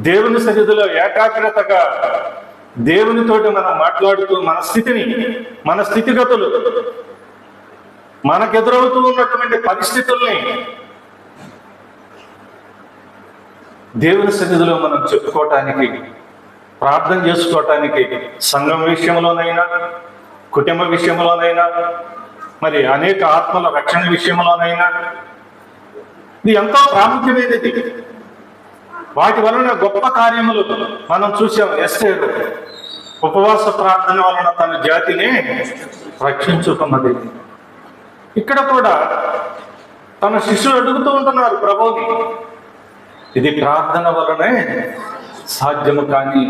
B: దేవుని సన్నిధిలో ఏకాగ్రతగా దేవునితోటి మనం మాట్లాడుతూ మన స్థితిగతులు, మనకెదురవుతూ ఉన్నటువంటి పరిస్థితుల్ని దేవుని సన్నిధిలో మనం చెప్పుకోవటానికి, ప్రార్థన చేసుకోవటానికి, సంఘం విషయంలోనైనా, కుటుంబ విషయంలోనైనా, మరి అనేక ఆత్మల రక్షణ విషయంలోనైనా ఇది ఎంతో ప్రాముఖ్యమైనది. వాటి వలన గొప్ప కార్యములు మనం చూసాం. ఎస్తేరు ఉపవాస ప్రార్థన వలన తన జాతిని రక్షించుకున్నది. ఇక్కడ కూడా తన శిష్యులు అడుగుతూ ఉంటున్నారు ప్రభువుని, ఇది ప్రార్థన వలనే సాధ్యము, కానీ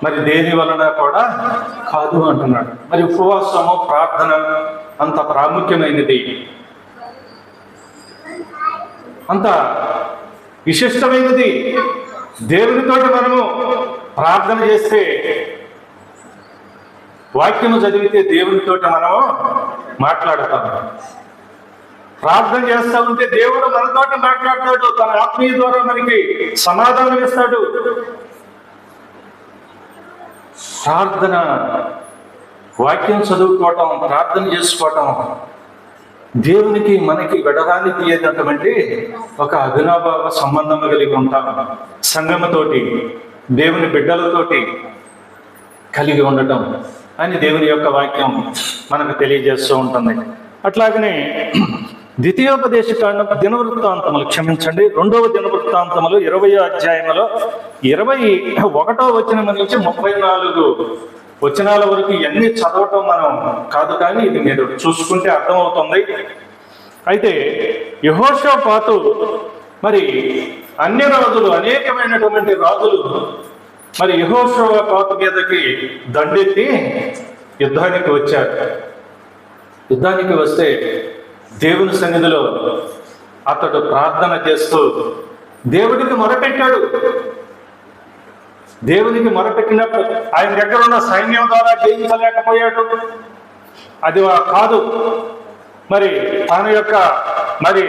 B: మరి దేని వలన కూడా కాదు అంటున్నాడు. మరి ఉపవాసము, ప్రార్థన అంత ప్రాముఖ్యమైనది, అంత విశిష్టమైనది. దేవునితోటి మనము ప్రార్థన చేస్తే, వాక్యము చదివితే దేవునితోటి మనము మాట్లాడతాము. ప్రార్థన చేస్తా ఉంటే దేవుడు మనతోటి మాట్లాడతాడు. తన ఆత్మీయ ద్వారా మనకి సమాధానం ఇస్తాడు. ప్రార్థన, వాక్యం చదువుకోవటం, ప్రార్థన చేసుకోవటం దేవునికి మనకి విడరాని తీయనటువంటి ఒక అవినాభావ సంబంధం కలిగి ఉంటాం. సంఘముతోటి, దేవుని బిడ్డలతోటి కలిగి ఉండటం అని దేవుని యొక్క వాక్యం మనకు తెలియజేస్తూ ఉంటుంది. అట్లాగనే ద్వితీయోపదేశ కాండం దినవృత్తాంతములు, క్షమించండి, 2వ దినవృత్తాంతములు 20వ అధ్యాయంలో 21వ వచనం నుంచి 34 వచనాల వరకు ఇవన్నీ చదవటం మనం కాదు, కానీ ఇది మీరు చూసుకుంటే అర్థమవుతుంది. అయితే యెహోషాపాతు మరి అన్ని రాజులు, అనేకమైనటువంటి రాజులు మరి యెహోషాపాతు మీదకి దండెత్తి యుద్ధానికి వచ్చారు. యుద్ధానికి వస్తే దేవుని సన్నిధిలో అతడు ప్రార్థన చేస్తూ దేవుడికి మొరపెట్టాడు. దేవునికి మొరపెట్టినప్పుడు ఆయన దగ్గర ఉన్న సైన్యం ద్వారా జయించలేకపోయాడు. అది కాదు, మరి తన యొక్క మరి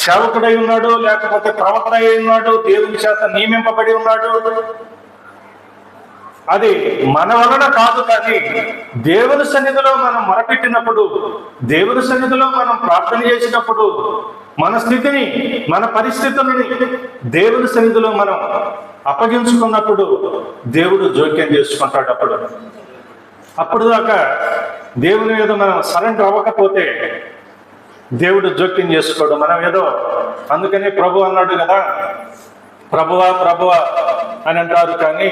B: సేవకుడై ఉన్నాడు, లేకపోతే ప్రవక్త అయి ఉన్నాడు, దేవుని చేత నియమింపబడి ఉన్నాడు. అది మన వలన కాదు, కానీ దేవుని సన్నిధిలో మనం మొరపెట్టినప్పుడు, దేవుని సన్నిధిలో మనం ప్రార్థన చేసినప్పుడు, మన స్థితిని, మన పరిస్థితులని దేవుని సన్నిధిలో మనం అప్పగించుకున్నప్పుడు దేవుడు జోక్యం చేసుకుంటాడు. అప్పుడు దాకా దేవుని మీద మనం సరెండర్ అవ్వకపోతే దేవుడు జోక్యం చేసుకోడు. మనం ఏదో, అందుకని ప్రభు అన్నాడు కదా, ప్రభువా ప్రభువా అని అంటారు, కానీ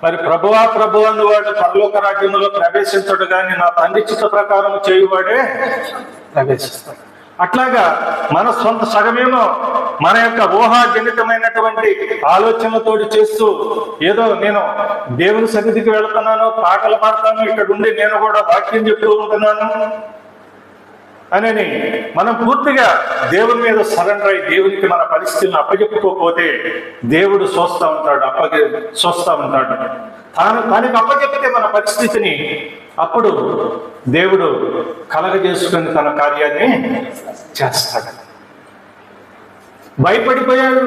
B: మరి ప్రభువా ప్రభు అని వాడు పరలోక రాజ్యంలో ప్రవేశించడు, కానీ నా తండ్రి చిత్త ప్రకారం చేయువాడే ప్రవేశిస్తాడు. అట్లాగా మన సొంత సగమేమో మన యొక్క ఊహాజనితమైనటువంటి ఆలోచనలతో చేస్తూ ఏదో నేను దేవుని సన్నిధికి వెళుతున్నాను, పాటలు పాడతాను, ఇక్కడ ఉండి నేను కూడా వాక్యం చెప్తూ ఉంటున్నాను అని మనం పూర్తిగా దేవుని మీద సరెండర్ అయి దేవునికి మన పరిస్థితులను అప్పచెప్పుకోకపోతే దేవుడు చూస్తూ ఉంటాడు. తనకి అప్పచెప్తే మన పరిస్థితిని అప్పుడు దేవుడు కలగజేసుకొని తన కార్యాన్ని చేస్తాడు. భయపడిపోయాడు,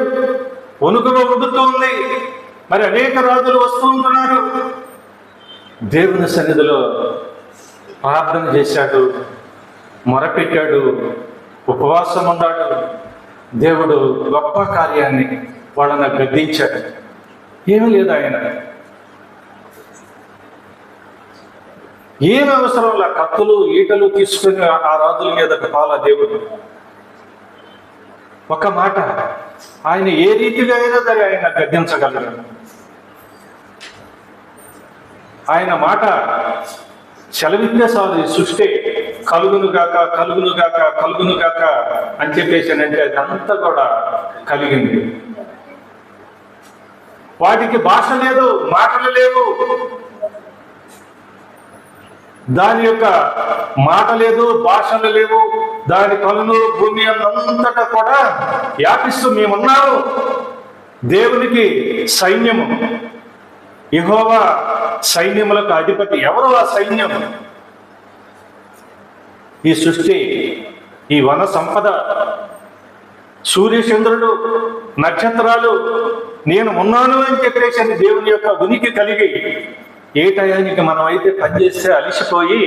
B: వణుకులో ఉడుతూ ఉంది. మరి అనేక రాజులు వస్తూ ఉంటున్నారు. దేవుని సన్నిధిలో ప్రార్థన చేశాడు, మొరపెట్టాడు, ఉపవాసం ఉన్నాడు. దేవుడు గొప్ప కార్యాన్ని వాళ్ళని గద్దించాడు. ఏమీ లేదు, ఆయన ఏమి అవసరంలా కత్తులు ఈటలు తీసుకుని ఆ రాజుల మీదకు పాల దేవుడు ఒక మాట, ఆయన ఏ రీతిగా అయినా సరే ఆయన గద్దించగలడు. ఆయన మాట సెలవిస్తే చాలు, ఈ సృష్టి కలుగును గాక కలుగును గాక కలుగును గాక అని చెప్పేసానంటే అదంతా కూడా కలిగింది. వాటికి భాష లేదు, మాటలు లేవు, దాని యొక్క మాట లేదు, భాషలు లేవు. దాని కలును భూమి అంతటా కూడా వ్యాపిస్తూ మేమున్నాము. దేవునికి సైన్యము, యెహోవా సైన్యములకు అధిపతి. ఎవరు ఆ సైన్యం? ఈ సృష్టి, ఈ వన సంపద, సూర్యచంద్రుడు, నక్షత్రాలు, నేను ఉన్నాను అని చెప్పేసి దేవుని యొక్క ఉనికి కలిగి ఏ టయానికి మనం అయితే పనిచేస్తే అలిసిపోయి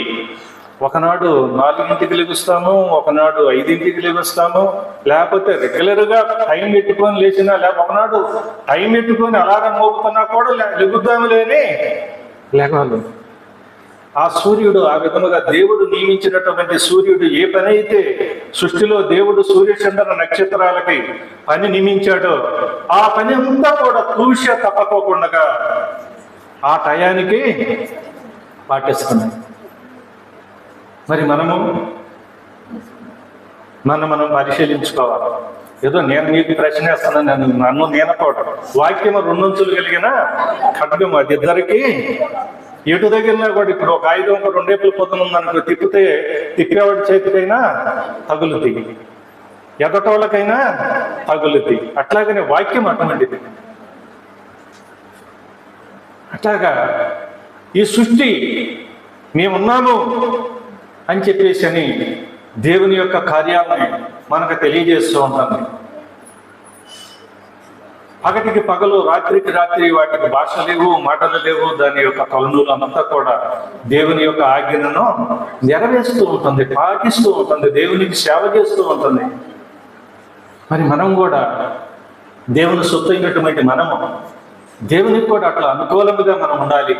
B: ఒకనాడు 4ంటికి లెగుస్తాము, ఒకనాడు 5ంటికి లెగుస్తాము, లేకపోతే రెగ్యులర్గా టైం పెట్టుకొని లేచినా, లేకపోతే ఒకనాడు టైం పెట్టుకొని అలారం మోగుతున్నా కూడా లెగుద్దాములేని లేవాలి. ఆ సూర్యుడు ఆ విధముగా దేవుడు నియమించినటువంటి సూర్యుడు ఏ పని అయితే సృష్టిలో దేవుడు సూర్యచంద్ర నక్షత్రాలకి పని నియమించాడో ఆ పని అంతా కూడా తూష తప్పకోకుండా ఆ టయానికి పాటిస్తున్నాం. మరి మనం పరిశీలించుకోవాలి. ఏదో నేను నీకు ప్రశ్న వేస్తున్నాను, నన్ను నేనకోవడం. వాక్యం 2 అంచులు కలిగిన ఖడ్గం, అది ఇద్దరికి ఎటు తగిలినా కూడా. ఇప్పుడు ఒక ఆయుధం ఒక 2 ఏపులు పోతుందనుకో, తిప్పేవాడి చేతికైనా తగులుతుంది, ఎదటోళ్ళకైనా తగులుతుంది. అట్లాగనే వాక్యం అటువంటిది. అట్లాగా ఈ సృష్టి మేమున్నాము అని చెప్పేసి దేవుని యొక్క కార్యాలని మనకు తెలియజేస్తూ ఉంటుంది. పగటికి పగలు, రాత్రికి రాత్రి వాటికి భాష లేవు, మాటలు లేవు. దాని యొక్క కలునులు అంతా కూడా దేవుని యొక్క ఆజ్ఞను నెరవేరుస్తూ ఉంటుంది, పాటిస్తూ ఉంటుంది, దేవునికి సేవ చేస్తూ ఉంటుంది. మరి మనం కూడా దేవుని సొత్తు అయినటువంటి మనము దేవునికి కూడా అట్లా అనుకూలంగా మనం ఉండాలి.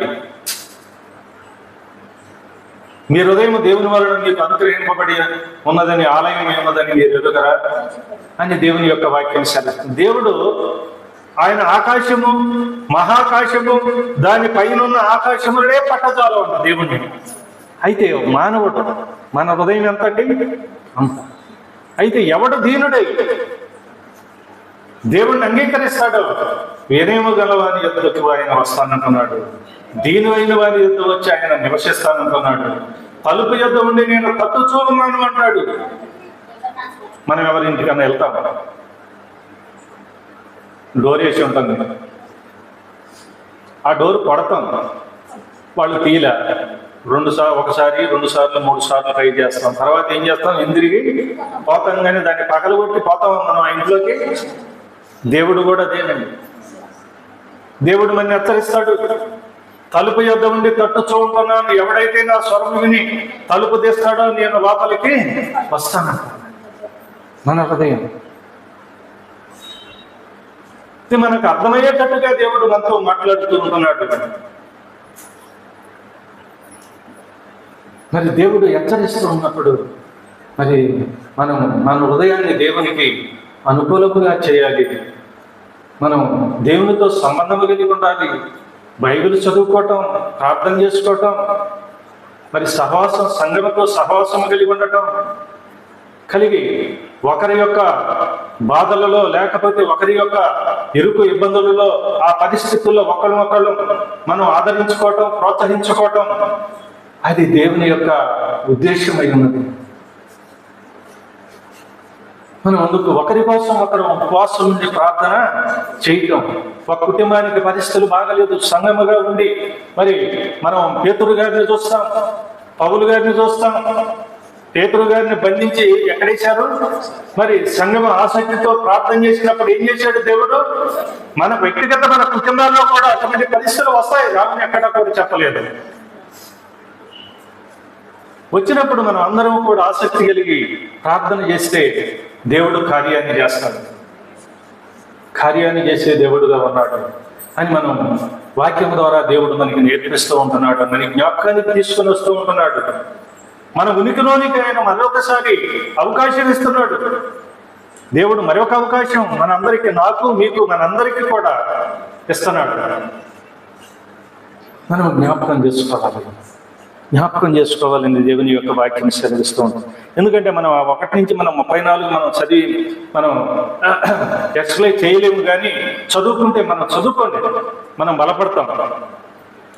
B: మీ హృదయం దేవుని వలన మీకు అనుగ్రహింపబడి ఉన్నదని, ఆలయం ఉన్నదని మీరు ఎదుగరా అని దేవుని యొక్క వాక్యం సెలవుస్తుంది. దేవుడు ఆయన ఆకాశము, మహాకాశము, దాని పైన ఉన్న ఆకాశములనే పట్టజాలం అంట దేవుణ్ణి. అయితే మానవుడు, మన హృదయం ఎంత అండి? అయితే ఎవడు దీనుడై దేవుణ్ణి అంగీకరిస్తాడు? వినయము గలవాని యొద్దకు ఆయన వస్తానంటున్నాడు, దీని అయిన వారి యొద్ద వచ్చి ఆయన నివసిస్తానంటున్నాడు, తలుపు యొద్ద ఉండి నేను తట్టు చూస్తున్నాను అంటాడు. మనం ఎవరింటికన్నా వెళ్తాం, డోర్ వేసి ఉంటుంది, ఆ డోర్ కొడతాం, వాళ్ళు తీల ఒకసారి 2 సార్లు 3 సార్లు ట్రై చేస్తాం. తర్వాత ఏం చేస్తాం? తిరిగి పోతాం, కానీ దాన్ని పగలగొట్టి పోతాం మనం ఆ ఇంట్లోకి. దేవుడు కూడా అదేనండి. దేవుడు మన హెచ్చరిస్తాడు, తలుపు యొద్ద ఉండి తట్టు చూస్తున్నాను, ఎవడైతే నా స్వరం విని తలుపు తీస్తాడో నేను లోపలికి వస్తాను. మన హృదయం ఇది మనకు అర్థమయ్యేటట్టుగా దేవుడు మనతో మాట్లాడుతూ ఉంటున్నాడు. మరి దేవుడు హెచ్చరిస్తూ ఉన్నప్పుడు మరి మనం మన హృదయాన్ని దేవునికి అనుకూలముగా చేయాలి. మనం దేవునితో సంబంధం కలిగి ఉండాలి. బైబిల్ చదువుకోవటం, ప్రార్థన చేసుకోవటం, మరి సంఘముతో సహవాసం కలిగి ఉండటం, కలిగి ఒకరి యొక్క బాధలలో, లేకపోతే ఒకరి యొక్క ఇరుకు ఇబ్బందులలో, ఆ పరిస్థితుల్లో ఒకళ్ళు మనం ఆదరించుకోవటం, ప్రోత్సహించుకోవటం, అది దేవుని యొక్క ఉద్దేశమై ఉన్నది. మనం అందుకు ఒకరి కోసం ఒకరు ఉపవాసం ఉండి ప్రార్థన చేయటం. ఒక కుటుంబానికి పరిస్థితులు బాగలేదు, సంగముగా ఉండి మరి మనం పేతురు గారిని చూస్తాం, పౌలు గారిని చూస్తాం. పేతురు గారిని బంధించి ఎక్కడేశారు? మరి సంగమ ఆసక్తితో ప్రార్థన చేసినప్పుడు ఏం చేశాడు దేవుడు? మన వ్యక్తిగత మన కుటుంబాల్లో కూడా అటువంటి పరిస్థితులు వస్తాయి, రామని ఎక్కడా కూడా చెప్పలేదు. వచ్చినప్పుడు మనం అందరం కూడా ఆసక్తి కలిగి ప్రార్థన చేస్తే దేవుడు కార్యాన్ని చేస్తాడు. కార్యాన్ని చేసే దేవుడుగా ఉన్నాడు అని మనం వాక్యం ద్వారా దేవుడు మనకి నేర్పిస్తూ ఉంటున్నాడు, మనకి జ్ఞాపకానికి తీసుకొని వస్తూ ఉంటున్నాడు. మన ఉనికిలోనికి ఆయన మరొకసారి అవకాశం ఇస్తున్నాడు. దేవుడు మరొక అవకాశం మనందరికీ, నాకు మీకు మనందరికీ కూడా ఇస్తున్నాడు. మనం జ్ఞాపకం చేసుకోవాలని దేవుని యొక్క వాక్యం సెలవిస్తూ ఉంటాం. ఎందుకంటే మనం 1 నుంచి 34 మనం చదివి మనం ఎక్స్ప్లెయిన్ చేయలేము, కానీ చదువుకోండి, మనం బలపడతాం.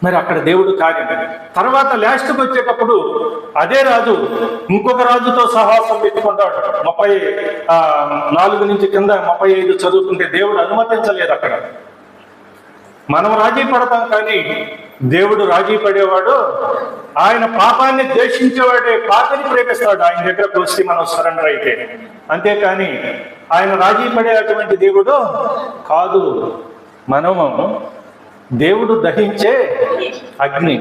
B: మరి అక్కడ దేవుడు కార్యం. తర్వాత లాస్ట్కి వచ్చేటప్పుడు అదే రాజు ఇంకొక రాజుతో సహవాసం పెట్టుకుంటాడు. 34 నుంచి కింద 35 చదువుకుంటే దేవుడు అనుమతించలేదు అక్కడ. మనం రాజీ పడతాం, కానీ దేవుడు రాజీ పడేవాడు. ఆయన పాపాన్ని ద్వేషించేవాడే పాపిని ప్రేమిస్తాడు. ఆయన దగ్గరకు వచ్చి మనం సరెండర్ అయితే, అంతేకాని ఆయన రాజీ పడేటువంటి దేవుడు కాదు. మనము దేవుడు దహించే అగ్ని.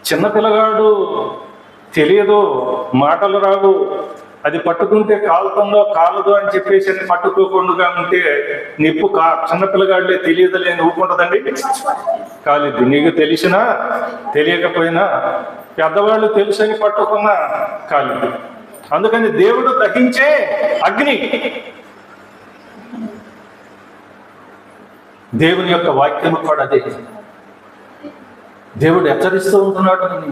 B: చిన్నపిల్లగాడు తెలియదు, మాటలు రావు, అది పట్టుకుంటే కాలుతుందో కాలదు అని చెప్పేసి పట్టుకోకుండా ఉంటే నిప్పు చిన్నపిల్లగాడులే తెలియదులే అని ఊపుకుంటుందండి, కాలిద్ది. నీకు తెలిసినా తెలియకపోయినా పెద్దవాళ్ళు తెలుసని పట్టుకున్నా కాలిద్ది. అందుకని దేవుడు దహించే అగ్ని. దేవుని యొక్క వాక్యం కూడా అదే. దేవుడు హెచ్చరిస్తూ ఉంటున్నాడు అని.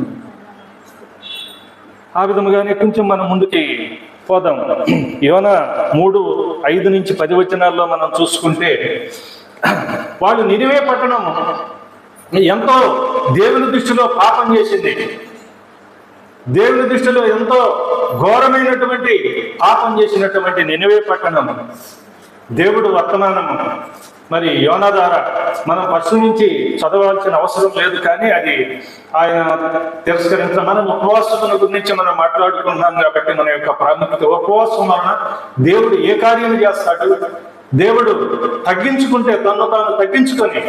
B: ఆ విధముగానే కొంచెం మనం ముందుకి పోదాం. యోనా 3:5 నుంచి 10 వచనాల్లో మనం చూసుకుంటే, వాళ్ళు నినివే పట్టణం ఎంతో దేవుని దృష్టిలో పాపం చేసింది. దేవుని దృష్టిలో ఎంతో ఘోరమైనటువంటి పాపం చేసినటువంటి నినివే పట్టణం దేవుడు వర్తమానము మరి యోనా ద్వారా మనం ఫస్ట్ నుంచి చదవాల్సిన అవసరం లేదు, కానీ అది ఆయన తిరస్కరించడం. మనం ఉపవాసముల గురించి మనం మాట్లాడుకుంటున్నాం కాబట్టి మన యొక్క ప్రాముఖ్యత, ఉపవాసం వలన దేవుడు ఏ కార్యం చేస్తాడు? దేవుడు తగ్గించుకుంటే, తను తాను తగ్గించుకొని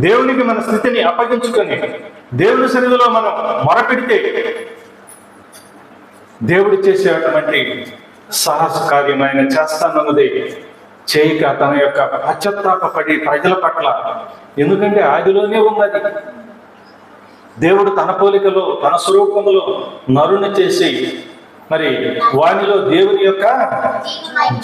B: దేవునికి మన స్థితిని అప్పగించుకొని దేవుని సన్నిధిలో మనం మొరపెడితే దేవుడు చేసేటువంటి సాహస కార్యం ఆయన చేస్తానన్నది చేయక తన యొక్క పశ్చాత్తాపడి ప్రజల పట్ల, ఎందుకంటే ఆదిలోనే ఉన్నది. దేవుడు తన పోలికలో తన స్వరూపంలో నరుని చేసి మరి వానిలో దేవుని యొక్క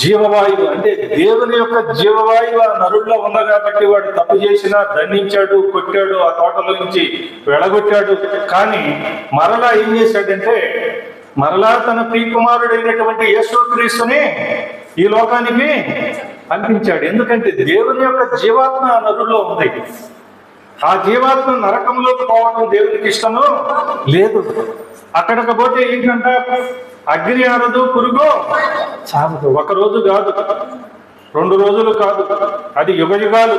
B: జీవవాయువు, అంటే దేవుని యొక్క జీవవాయువు ఆ నరుల్లో ఉంది కాబట్టి వాడు తప్పు చేసినా దండించాడు, కొట్టాడు, ఆ తోటలో నుంచి వెళ్ళగొట్టాడు. కానీ మరలా ఏం చేశాడంటే, మరలా తన ప్రియకుమారుడైనటువంటి యేసుక్రీస్తుని ఈ లోకానికి పంపించాడు. ఎందుకంటే దేవుని యొక్క జీవాత్మ ఆ నరుల్లో ఉంది. ఆ జీవాత్మ నరకంలోకి పోవడం దేవునికి ఇష్టము లేదు. అక్కడికి పోతే ఏంటంట, అగ్ని ఆరదు, పురుగు చావదు. 1 రోజు కాదు, 2 రోజులు కాదు, అది యుగయుగాలు.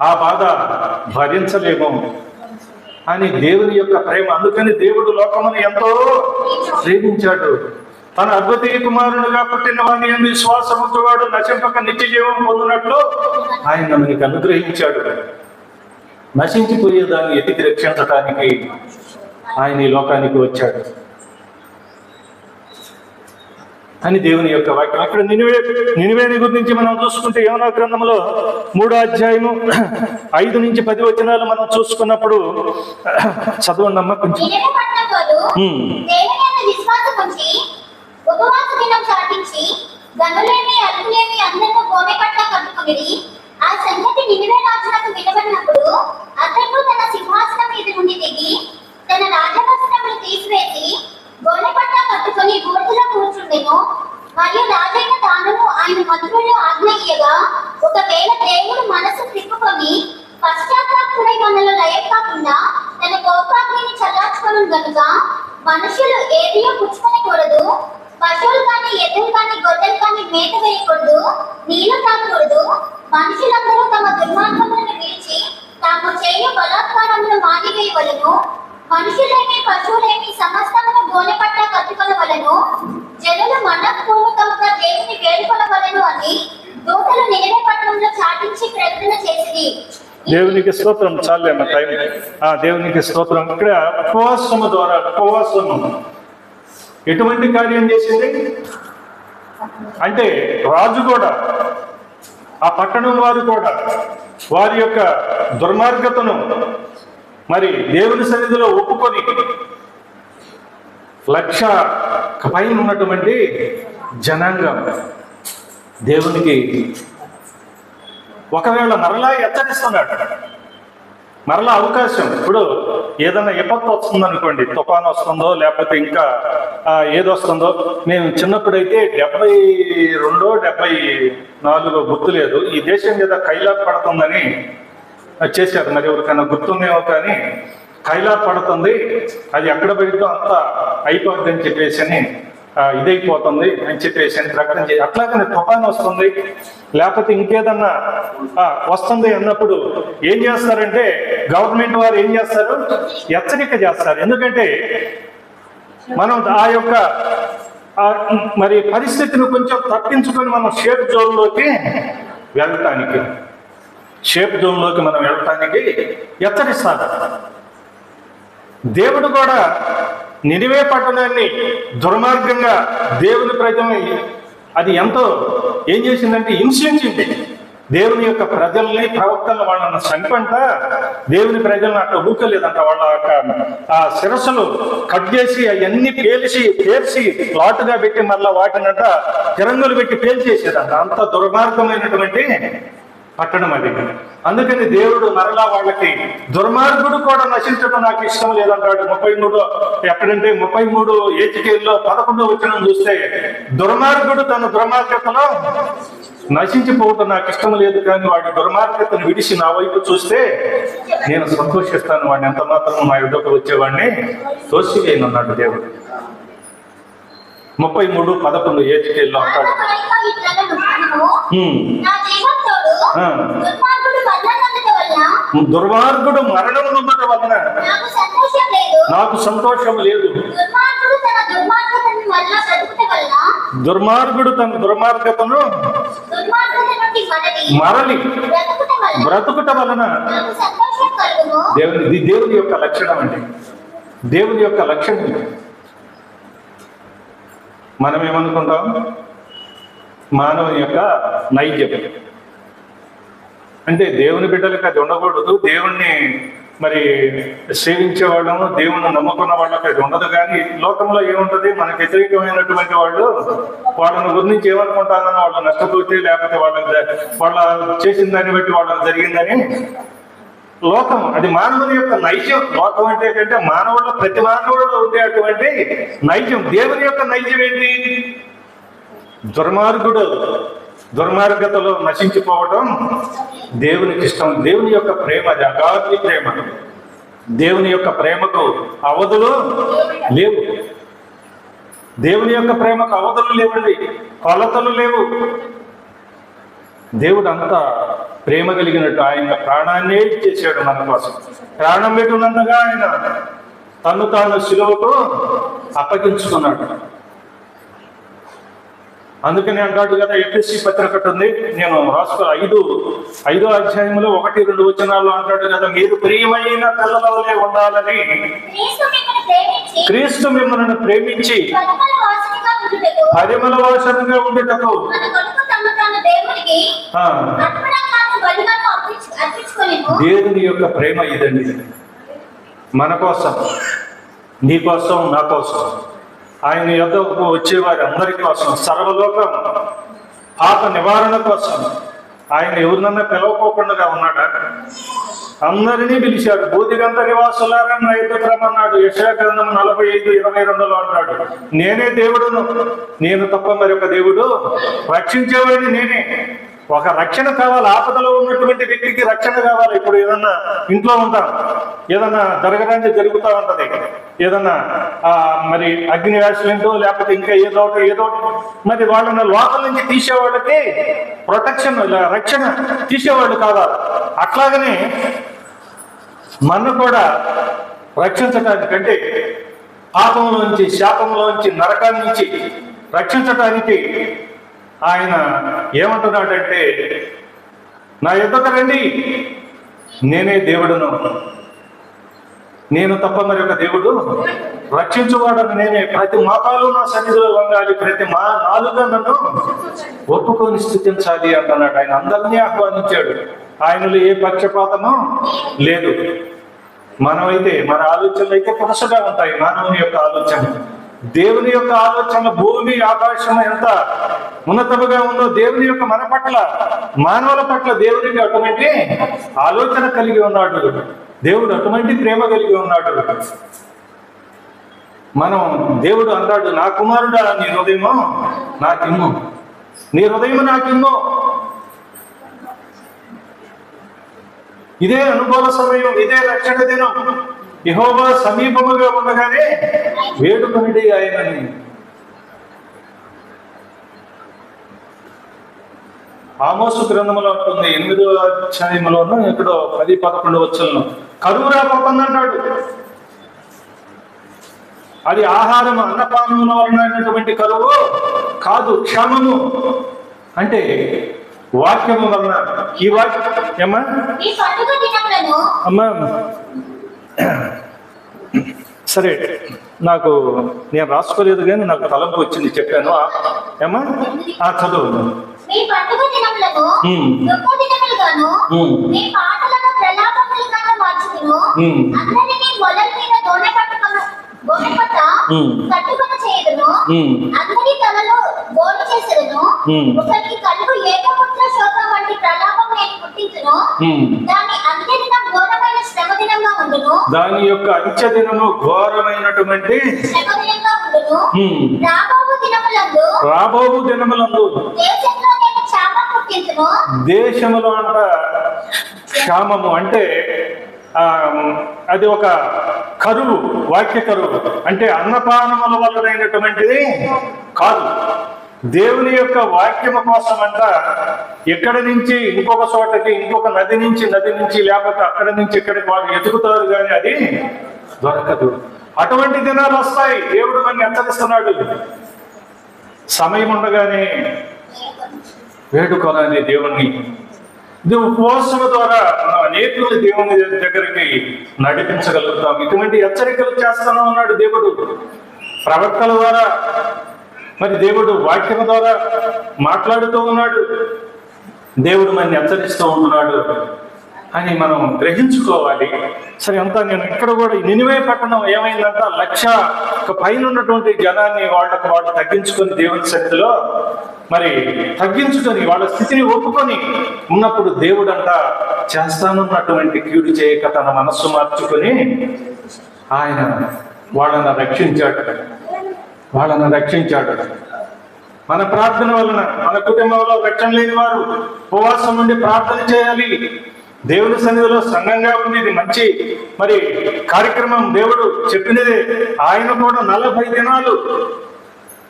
B: ఆ బాధ భరించలేము అని దేవుని యొక్క ప్రేమ. అందుకని దేవుడు లోకమును ఎంతో ప్రేమించాడు. తన అద్వితీయ కుమారునిగా పుట్టిన వాడిని ఎందు విశ్వాసముంచువాడు నశింపక నిత్య జీవం పొందినట్లు ఆయన మనకి అనుగ్రహించాడు. నశించిపోయేదాన్ని ఎతికి రక్షించడానికి ఆయన ఈ లోకానికి వచ్చాడు అని దేవుని యొక్క వాక్యం. అక్కడ నినివేని గురించి మనం చూసుకుంటే యోనా గ్రంథంలో 3వ అధ్యాయము 5 నుంచి 10 వచనాలు మనం చూసుకున్నప్పుడు చదవండి అమ్మ కొంచెం.
C: ఉపవాస దినం సాటించి గనులేమి అరుకులేమి అందరూ గోనె పట్ల కట్టుకుని ఆ సంగతి నినివే రాజులకు వినబడినప్పుడు అతడు తన సింహాసనం మీద నుండి దిగి తన రాజవస్త్రములు తీసివేసి గోనె పట్ల కట్టుకుని బూడిదలో కూర్చుండెను. మరియు రాజైన తాను ఆయన మంత్రులు ఉండును గనుక మనుషులు ఏదియో పుచ్చుకొనకూడదు, పశువులు కానీ ఎద్దులు కానీ గొర్రెలు కానీ మేత వేయకూడదు, నీళ్లు తాగకూడదు. మనుషులందరూ తమ దుర్మార్గములను విడిచి తాము చేయు బలాత్కారమును మానివేయవలెను. మనుషులేమి పశువులేమి సమస్తమును గోనెపట్ట కట్టుకొనవలెను. జనులు మనఃపూర్వకముగా దేవుని వేడుకొనవలెను అని దూతలు నినివే పట్టణంలో చాటించి ప్రకటన చేసిరి.
B: దేవునికి స్తోత్రం. చాలేమ్మ టైం. దేవునికి స్తోత్రం. ఇక్కడ ఉపవాసము ద్వారా, ఉపవాసము ఎటువంటి కార్యం చేసింది అంటే రాజు కూడా, ఆ పట్టణం వారు కూడా వారి యొక్క దుర్మార్గతను మరి దేవుని సన్నిధిలో ఒప్పుకొని 1,00,000 పైన ఉన్నటువంటి జనాంగం దేవునికి ఒకవేళ మరలా హెచ్చరిస్తున్నాడు. మరలా అవకాశం. ఇప్పుడు ఏదైనా విపత్తు వస్తుందనుకోండి, తుఫాను వస్తుందో లేకపోతే ఇంకా ఏదొస్తుందో. మేము చిన్నప్పుడైతే 72, 74 గుర్తు లేదు, ఈ దేశం మీద కైలా పడుతుందని చేశారు. మరి ఎవరికైనా గుర్తుందేమో కానీ కైలా పడుతుంది, అది ఎక్కడ పడితో అంతా అయిపోద్ది అని చెప్పేసి అని ఇదైపోతుంది అని చెప్పేసి అని ప్రకటన చేసి, అట్లాగనే తుఫాను వస్తుంది లేకపోతే ఇంకేదన్నా వస్తుంది అన్నప్పుడు ఏం చేస్తారంటే గవర్నమెంట్ వారు ఏం చేస్తారు, హెచ్చరిక చేస్తారు. ఎందుకంటే మనం ఆ యొక్క మరి పరిస్థితిని కొంచెం తప్పించుకొని మనం సేఫ్ జోన్లోకి వెళ్ళటానికి మనం వెళ్ళటానికి హెచ్చరిస్తారు. దేవుడు కూడా నినివే పట్టణాన్ని దుర్మార్గంగా దేవుని ప్రజల్ని అది ఎంతో ఏం చేసిందంటే హింసించింది. దేవుని యొక్క ప్రజల్ని, ప్రవక్తలను వాళ్ళని చంపంట దేవుని ప్రజలను అట్లా ఊకలేదంట. వాళ్ళ యొక్క ఆ శిరస్సులు కట్ చేసి అవన్నీ పేర్చి ప్లాటుగా పెట్టి మళ్ళా వాటినంట తిరంగులు పెట్టి పేల్చేసేదంట. అంత దుర్మార్గమైనటువంటి పట్టణం అది. అందుకని దేవుడు మరలా వాళ్ళకి దుర్మార్గుడు కూడా నశించడం నాకు ఇష్టం లేదంటాడు. 33 ఎక్కడంటే 33 ఏజికేల్లో 11 వచనం చూస్తే దుర్మార్గుడు తన దుర్మార్గతలో నశించిపోవటం నాకు ఇష్టం లేదు, కానీ వాడి దుర్మార్గతను విడిచి నా వైపు చూస్తే నేను సంతోషిస్తాను, వాడిని ఎంత మాత్రం నా యుద్ధకు వచ్చేవాడిని తోసివేయనన్నాడు దేవుడు. 33:11 ఏజికేల్లో అంటాడు. దుర్మార్గుడు మరణం నొందటం వలన నాకు సంతోషం లేదు. దుర్మార్గుడు తన దుర్మార్గతను మరలి బ్రతుకుట వలన దేవుని యొక్క లక్షణం అండి. దేవుని యొక్క లక్షణం. మనం ఏమనుకుంటాం, మానవుని యొక్క నైజం అంటే దేవుని బిడ్డలకు అది ఉండకూడదు. దేవుణ్ణి మరి సేవించే వాళ్ళము, దేవుణ్ణి నమ్ముకున్న వాళ్ళకి అది ఉండదు. కానీ లోకంలో ఏముంటుంది, మనకు వ్యతిరేకమైనటువంటి వాళ్ళని గురించి ఏమనుకుంటారని, వాళ్ళు నష్టపోతే లేకపోతే వాళ్ళ చేసిన దాన్ని బట్టి వాళ్ళకి జరిగిందని లోకం. అది మానవుని యొక్క నైజం. లోకం అంటే ఏంటంటే మానవుడు, ప్రతి మానవుడిలో ఉండేటువంటి నైజం. దేవుని యొక్క నైజం ఏంటి? దుర్మార్గతలో నశించిపోవడం దేవునికి ఇష్టం. దేవుని యొక్క ప్రేమ అది అగాధి ప్రేమ. దేవుని యొక్క ప్రేమకు అవధులు లేవు. దేవుని యొక్క ప్రేమకు అవధులు లేవండి, కొలతలు లేవు. దేవుడు అంతా ప్రేమ కలిగినట్టు ఆయన ప్రాణాన్నే ఇచ్చేసాడు మన కోసం. ప్రాణం పెట్టున్నంతగా ఆయన తను తాను శిలువకు అప్పగించుకున్నాడు. అందుకని అంటాడు కదా, ఎఫెసీ పత్రిక ఉంది, నేను రాసుకో 5వ అధ్యాయంలో 1-2 వచనాలు అంటాడు కదా, మీరు ప్రియమైన పిల్లలవలే ఉండాలని క్రీస్తు మిమ్మల్ని ప్రేమించి పరిమళ వాసనగా ఉండేటకు దేవుని యొక్క ప్రేమ ఇదండి. మన కోసం, నీ కోసం, నా కోసం, ఆయన యొద్దకు వచ్చేవారి అందరి కోసం, సర్వలోకం పాప నివారణ కోసం ఆయన ఎవరినన్నా పిలవకోకుండా ఉన్నాడా? అందరినీ పిలిచాడు. బూదిగంత నివాసులారా నా యొద్దకు రమ్మన్నాడు. యెషయా గ్రంథం 45:22 అంటాడు, నేనే దేవుడును, నేను తప్ప మరొక దేవుడు రక్షించేవాడిని నేనే. ఒక రక్షణ కావాలి. ఆపదలో ఉన్నటువంటి వ్యక్తికి రక్షణ కావాలి. ఇప్పుడు ఏదన్నా ఇంట్లో ఉంటాం, ఏదన్నా జరగడానికి జరుగుతూ ఉంటది, ఏదన్నా మరి అగ్ని యాక్సిడెంట్ లేకపోతే ఇంకా ఏదో మరి వాళ్ళని లోపల నుంచి తీసేవాళ్ళకి ప్రొటెక్షన్, రక్షణ తీసేవాళ్ళు కావాలి. అట్లాగనే మన కూడా రక్షించడానికంటే పాపంలోంచి, శాపంలోంచి, నరకాన్ని నుంచి రక్షించడానికి ఆయన ఏమంటున్నాడంటే, నా యొద్దకు రండి, నేనే దేవుడును, నేను తప్ప మరి ఒక దేవుడు రక్షించువాడని నేనే. ప్రతి మోకాలు నా సన్నిధిలో వంగాలి, ప్రతి నాలుక నన్ను ఒప్పుకొని స్థుతించాలి అంటున్నాడు. ఆయన అందరినీ ఆహ్వానించాడు. ఆయనలో ఏ పక్షపాతము లేదు. మనమైతే మన ఆలోచనలు అయితే పురుషగా ఉంటాయి. మానవుని యొక్క ఆలోచన, దేవుని యొక్క ఆలోచన, భూమి ఆకాశం ఎంత ఉన్నతముగా ఉందో దేవుని యొక్క మన పట్ల, మానవుల పట్ల దేవునికి అటువంటి ఆలోచన కలిగి ఉన్నాడు. దేవుడు అటువంటి ప్రేమ కలిగి ఉన్నాడు. మనం దేవుడు అన్నాడు, నా కుమారుడా నీ హృదయము నాకిమ్ము, నీ హృదయము నాకిమ్ము. ఇదే అనుభవ సమయం, ఇదే రక్షణ దినం. యెహోవా సమీపముగా ఉండగానే వేడుకొనిడి ఆయనని. ఆమోసు గ్రంథంలో ఉంటుంది 8వ అధ్యాయంలోనూ ఎక్కడో 10-11 వచనంలో కరువు రాబోతుందంటాడు. అది ఆహారం, అన్నపానముల వలన అయినటువంటి కరువు కాదు, క్షామము. అంటే వాక్యము వలన. ఈ వాక్యం ఏమ్మా అమ్మా సరే, నేను రాసుకోలేదు కానీ నాకు తలంపు వచ్చింది, చెప్పాను. ఏమ్మా చదువు. దాని యొక్క అంత్య దినము ఘోరమైనటువంటి రాబోవు దినములందు దేశములో అంట క్షామము. అంటే అది ఒక కరువు, వాక్య కరువు. అంటే అన్నపానముల వల్లనైనటువంటిది కాదు. దేవుని యొక్క వాక్యము కోసం అంట ఎక్కడి నుంచి ఇంకొక చోటకి, ఇంకొక నది నుంచి లేకపోతే అక్కడి నుంచి ఇక్కడికి వాళ్ళు ఎదుగుతారు, కానీ అది దొరకదు. అటువంటి దినాలు వస్తాయి. దేవుడు మనల్ని హెచ్చరిస్తున్నాడు. సమయం ఉండగానే వేడుకోవాలి దేవుణ్ణి. ఇది ఉపవాసం ద్వారా అనేకులు దేవుని దగ్గరికి నడిపించగలుగుతాం. ఇటువంటి హెచ్చరికలు చేస్తూనే ఉన్నాడు దేవుడు ప్రవక్తల ద్వారా. మరి దేవుడు వాక్యం ద్వారా మాట్లాడుతూ ఉన్నాడు. దేవుడు మనల్ని హెచ్చరిస్తూ ఉంటున్నాడు అని మనం గ్రహించుకోవాలి. సరే, అంతా నేను ఇక్కడ కూడా నినివే పట్టణం ఏమైందంట, 1,00,000 పైన ఉన్నటువంటి జనాన్ని వాళ్ళు తగ్గించుకొని దేవుని శక్తిలో మరి తగ్గించుకొని వాళ్ళ స్థితిని ఒప్పుకొని ఉన్నప్పుడు దేవుడు అంట చేస్తానున్నటువంటి కీడు చేయక తన మనస్సు మార్చుకొని ఆయన వాళ్ళని రక్షించాడు. మన ప్రార్థన వలన మన కుటుంబంలో రక్షణ లేని వారు ఉపవాసం నుండి ప్రార్థన చేయాలి. దేవుని సన్నిధిలో సంఘంగా ఉంది. ఇది మంచి మరి కార్యక్రమం. దేవుడు చెప్పినదే. ఆయన కూడా 40 దినాలు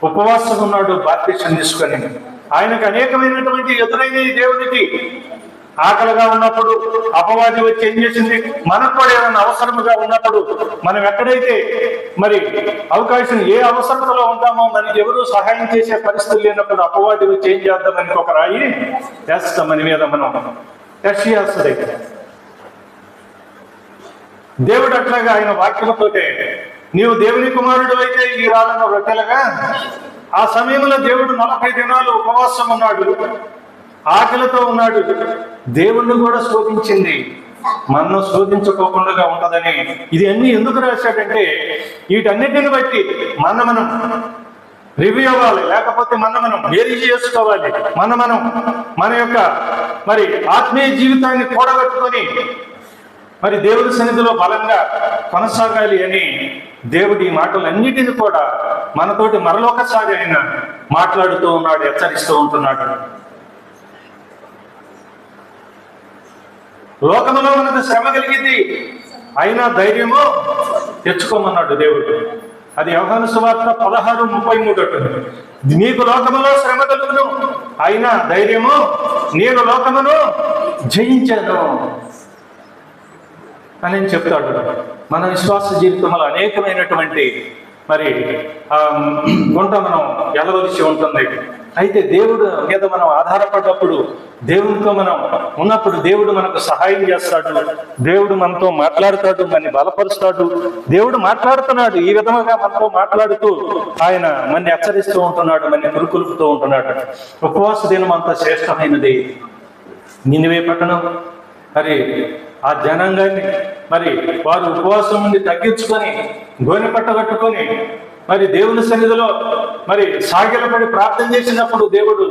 B: ఉపవాసం ఉన్నాడు బాప్తిసం తీసుకొని. ఆయనకు అనేకమైనటువంటి ఎదురైన దేవునికి ఆకలిగా ఉన్నప్పుడు అపవాది వచ్చి ఏం చేసింది, మనకు కూడా ఏదైనా అవసరముగా ఉన్నప్పుడు, మనం ఎక్కడైతే మరి అవకాశం ఏ అవసరతలో ఉంటామో మనకి ఎవరు సహాయం చేసే పరిస్థితి లేనప్పుడు అపవాది వచ్చి ఏం చేద్దాం, మనకి ఒక రాయి వేస్తాం మన మీద, మనం టెస్ట్ చేస్తుంది. దేవుడు అట్లాగా ఆయన వాక్యముతోటే నీవు దేవుని కుమారుడు అయితే ఈ రాళ్ళను రొట్టెలుగా. ఆ సమయంలో దేవుడు 40 దినాలు ఉపవాసం ఉన్నాడు, ఆకలితో ఉన్నాడు. దేవుణ్ణి కూడా శోధించింది, మనం శోధించుకోకుండా ఉంటదని. ఇది అన్ని ఎందుకు రాశాడంటే వీటన్నిటిని బట్టి మనం రివ్యూ అవ్వాలి, లేకపోతే మనం వేరు చేసుకోవాలి. మనం మన యొక్క మరి ఆత్మీయ జీవితాన్ని కూడగట్టుకొని మరి దేవుడి సన్నిధిలో బలంగా కొనసాగాలి అని దేవుడి ఈ మాటలన్నిటిని కూడా మనతోటి మరొకసారి ఆయన మాట్లాడుతూ ఉన్నాడు, హెచ్చరిస్తూ ఉంటున్నాడు. లోకములో మనకు శ్రమ కలిగింది, అయినా ధైర్యము తెచ్చుకోమన్నాడు దేవుడు. అది యోహాను సువార్త 16:33. నీకు లోకములో శ్రమ కలుగును, అయినా ధైర్యము, నేను లోకమును జయించాను అని చెప్తాడు. మన విశ్వాస జీవితంలో అనేకమైనటువంటి మరి గుంట మనం ఎదవలసి ఉంటుంది. అయితే దేవుడు మీద మనం ఆధారపడ్డప్పుడు, దేవునితో మనం ఉన్నప్పుడు దేవుడు మనకు సహాయం చేస్తాడు, దేవుడు మనతో మాట్లాడతాడు, మనని బలపరుస్తాడు. దేవుడు మాట్లాడుతున్నాడు, ఈ విధంగా మనతో మాట్లాడుతూ ఆయన మనని హెచ్చరిస్తూ ఉంటున్నాడు, మనని పురుకులుపుతూ ఉంటున్నాడు. ఉపవాస దినం అంత శ్రేష్టమైనది. నినివే పట్టణం మరి ఆ జనాంగాన్ని మరి వారు ఉపవాసం నుండి తగ్గించుకొని గోనె పట్ట కట్టుకొని మరి దేవుని సన్నిధిలో మరి సాగిలపడి ప్రార్థన చేసినప్పుడు దేవుడు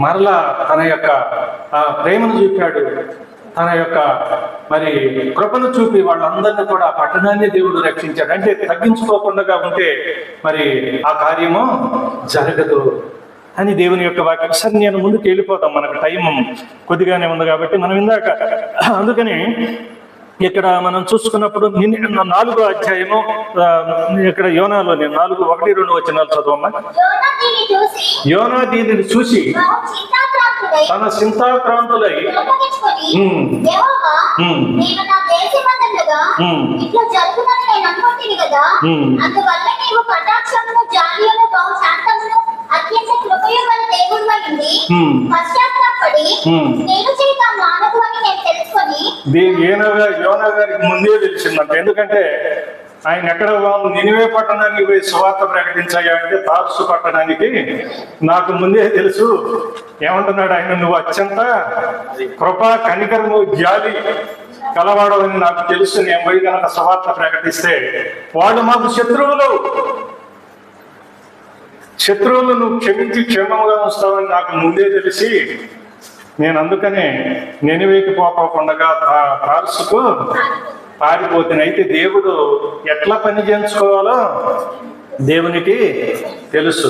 B: మరలా తన యొక్క ప్రేమను చూపాడు, తన యొక్క మరి కృపను చూపి వాళ్ళందరినీ కూడా పట్టణాన్ని దేవుడు రక్షించాడు. అంటే తగ్గించుకోకుండా ఉంటే మరి ఆ కార్యము జరగదు అని దేవుని యొక్క వాక్యం. సరే, నేను ముందుకు వెళ్ళిపోతాం, మనకు టైం కొద్దిగానే ఉంది కాబట్టి మనం ఇందాక. అందుకని ఇక్కడ మనం చూసుకున్నప్పుడు 4వ అధ్యాయము ఇక్కడ యోనాలోని 4:1-2 వచనాలు చదవమ్మా. యోనా దీనిని చూసి తన చింతాక్రాంతులై
C: అత్యంత కృపయుగల దేవుడివై ఉండి పశ్చాత్తాపడి నేను చేత మానవు అని నేను తెలుసుకొని.
B: యోనా గారికి ముందే తెలిసిందంట. ఎందుకంటే ఆయన ఎక్కడ నినివే పట్టణానికి పోయి సువార్త ప్రకటించాయా అంటే తార్సు పట్టణానికి నాకు ముందే తెలుసు. ఏమంటున్నాడు ఆయన, నువ్వు అత్యంత కృప కనికరము జాలి కలవాడవని నాకు తెలుసు. నేను పోయి కనుక సువార్త ప్రకటిస్తే వాళ్ళు మాకు శత్రువులు నువ్వు క్షమించి క్షేమంగా వస్తావని నాకు ముందే తెలిసి నేను అందుకనే నినివేకి పోకుండా తార్సుకు పారిపోతుంది. అయితే దేవుడు ఎట్లా పని చేయించుకోవాలో దేవునికి తెలుసు.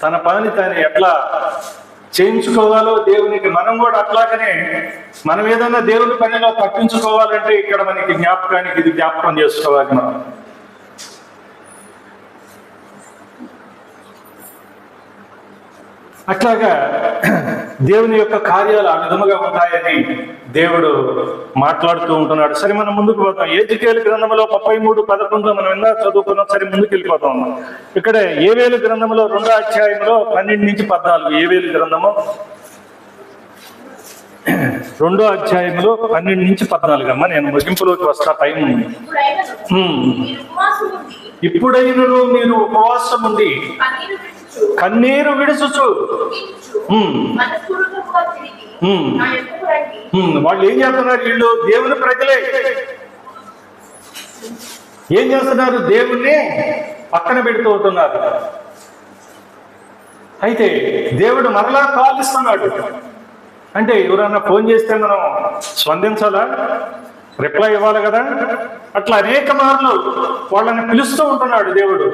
B: తన పని తాను ఎట్లా చేయించుకోవాలో దేవునికి. మనం కూడా అట్లాగనే మనం ఏదైనా దేవుని పనిలో తప్పించుకోవాలంటే ఇక్కడ మనకి జ్ఞాపకానికి ఇది జ్ఞాపకం చేసుకోవాలి. మనం అట్లాగా దేవుని యొక్క కార్యాలు ఆ విధముగా ఉంటాయని దేవుడు మాట్లాడుతూ ఉంటున్నాడు. సరే, మనం ముందుకు పోతాం. యెజెకీయేలు గ్రంథంలో 33:11 మనం ఇందాక చదువుకున్నాం. సరే, ముందుకు వెళ్ళిపోతాం. ఇక్కడ యోవేలు గ్రంథంలో 2వ అధ్యాయంలో 12-14. యోవేలు గ్రంథము 2వ అధ్యాయంలో 12-14 అమ్మ. నేను ముగింపులోకి వస్తా, టైం ఉంది. ఇప్పుడైనను మీరు ఉపవాసం ఉంది కన్నీరు విడుచుచు. వాళ్ళు ఏం చేస్తున్నారు? వీళ్ళు దేవుని ప్రజలే. ఏం చేస్తున్నారు? దేవుణ్ణి పక్కన పెడుతూ ఉంటున్నారు. అయితే దేవుడు మరలా కాల్ ఇస్తున్నాడు. అంటే ఎవరన్నా ఫోన్ చేస్తే మనం స్పందించాలా? రిప్లై ఇవ్వాలి కదా. అట్లా అనేక మార్లు వాళ్ళని పిలుస్తూ ఉంటున్నాడు దేవుడు.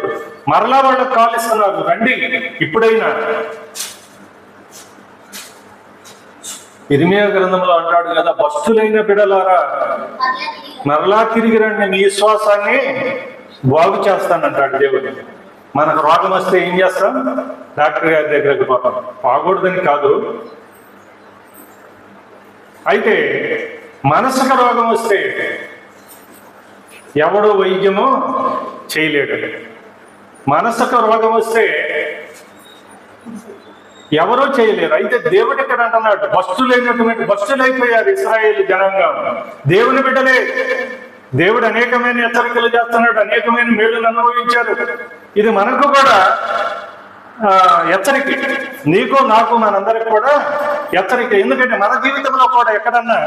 B: మరలా వాళ్ళకు కాల్ ఇస్తున్నారు, రండి ఇప్పుడైనా. ఇర్మియా గ్రంథంలో అంటాడు కదా, భక్తులైన బిడ్డలారా మరలా తిరిగి రండి, మీ విశ్వాసాన్ని బాగు చేస్తానంటాడు దేవుడు. మనకు రోగం వస్తే ఏం చేస్తాం? డాక్టర్ గారి దగ్గరకు పోతాం. బాగూడదని కాదు. అయితే మనసుకు రోగం వస్తే ఎవడు వైద్యము చేయలేడు. మనసుకు రోగం వస్తే ఎవరూ చేయలేరు. అయితే దేవుడు ఇక్కడ అంటున్నాడు, భక్తులైపోయారు ఇశ్రాయేలు జనాంగం, దేవుని బిడ్డలే. దేవుడు అనేకమైన హెచ్చరికలు చేస్తున్నాడు, అనేకమైన మేలును అనుభవించారు. ఇది మనకు కూడా హెచ్చరిక, నీకు నాకు మనందరికి కూడా హెచ్చరిక. ఎందుకంటే మన జీవితంలో కూడా ఎక్కడన్నా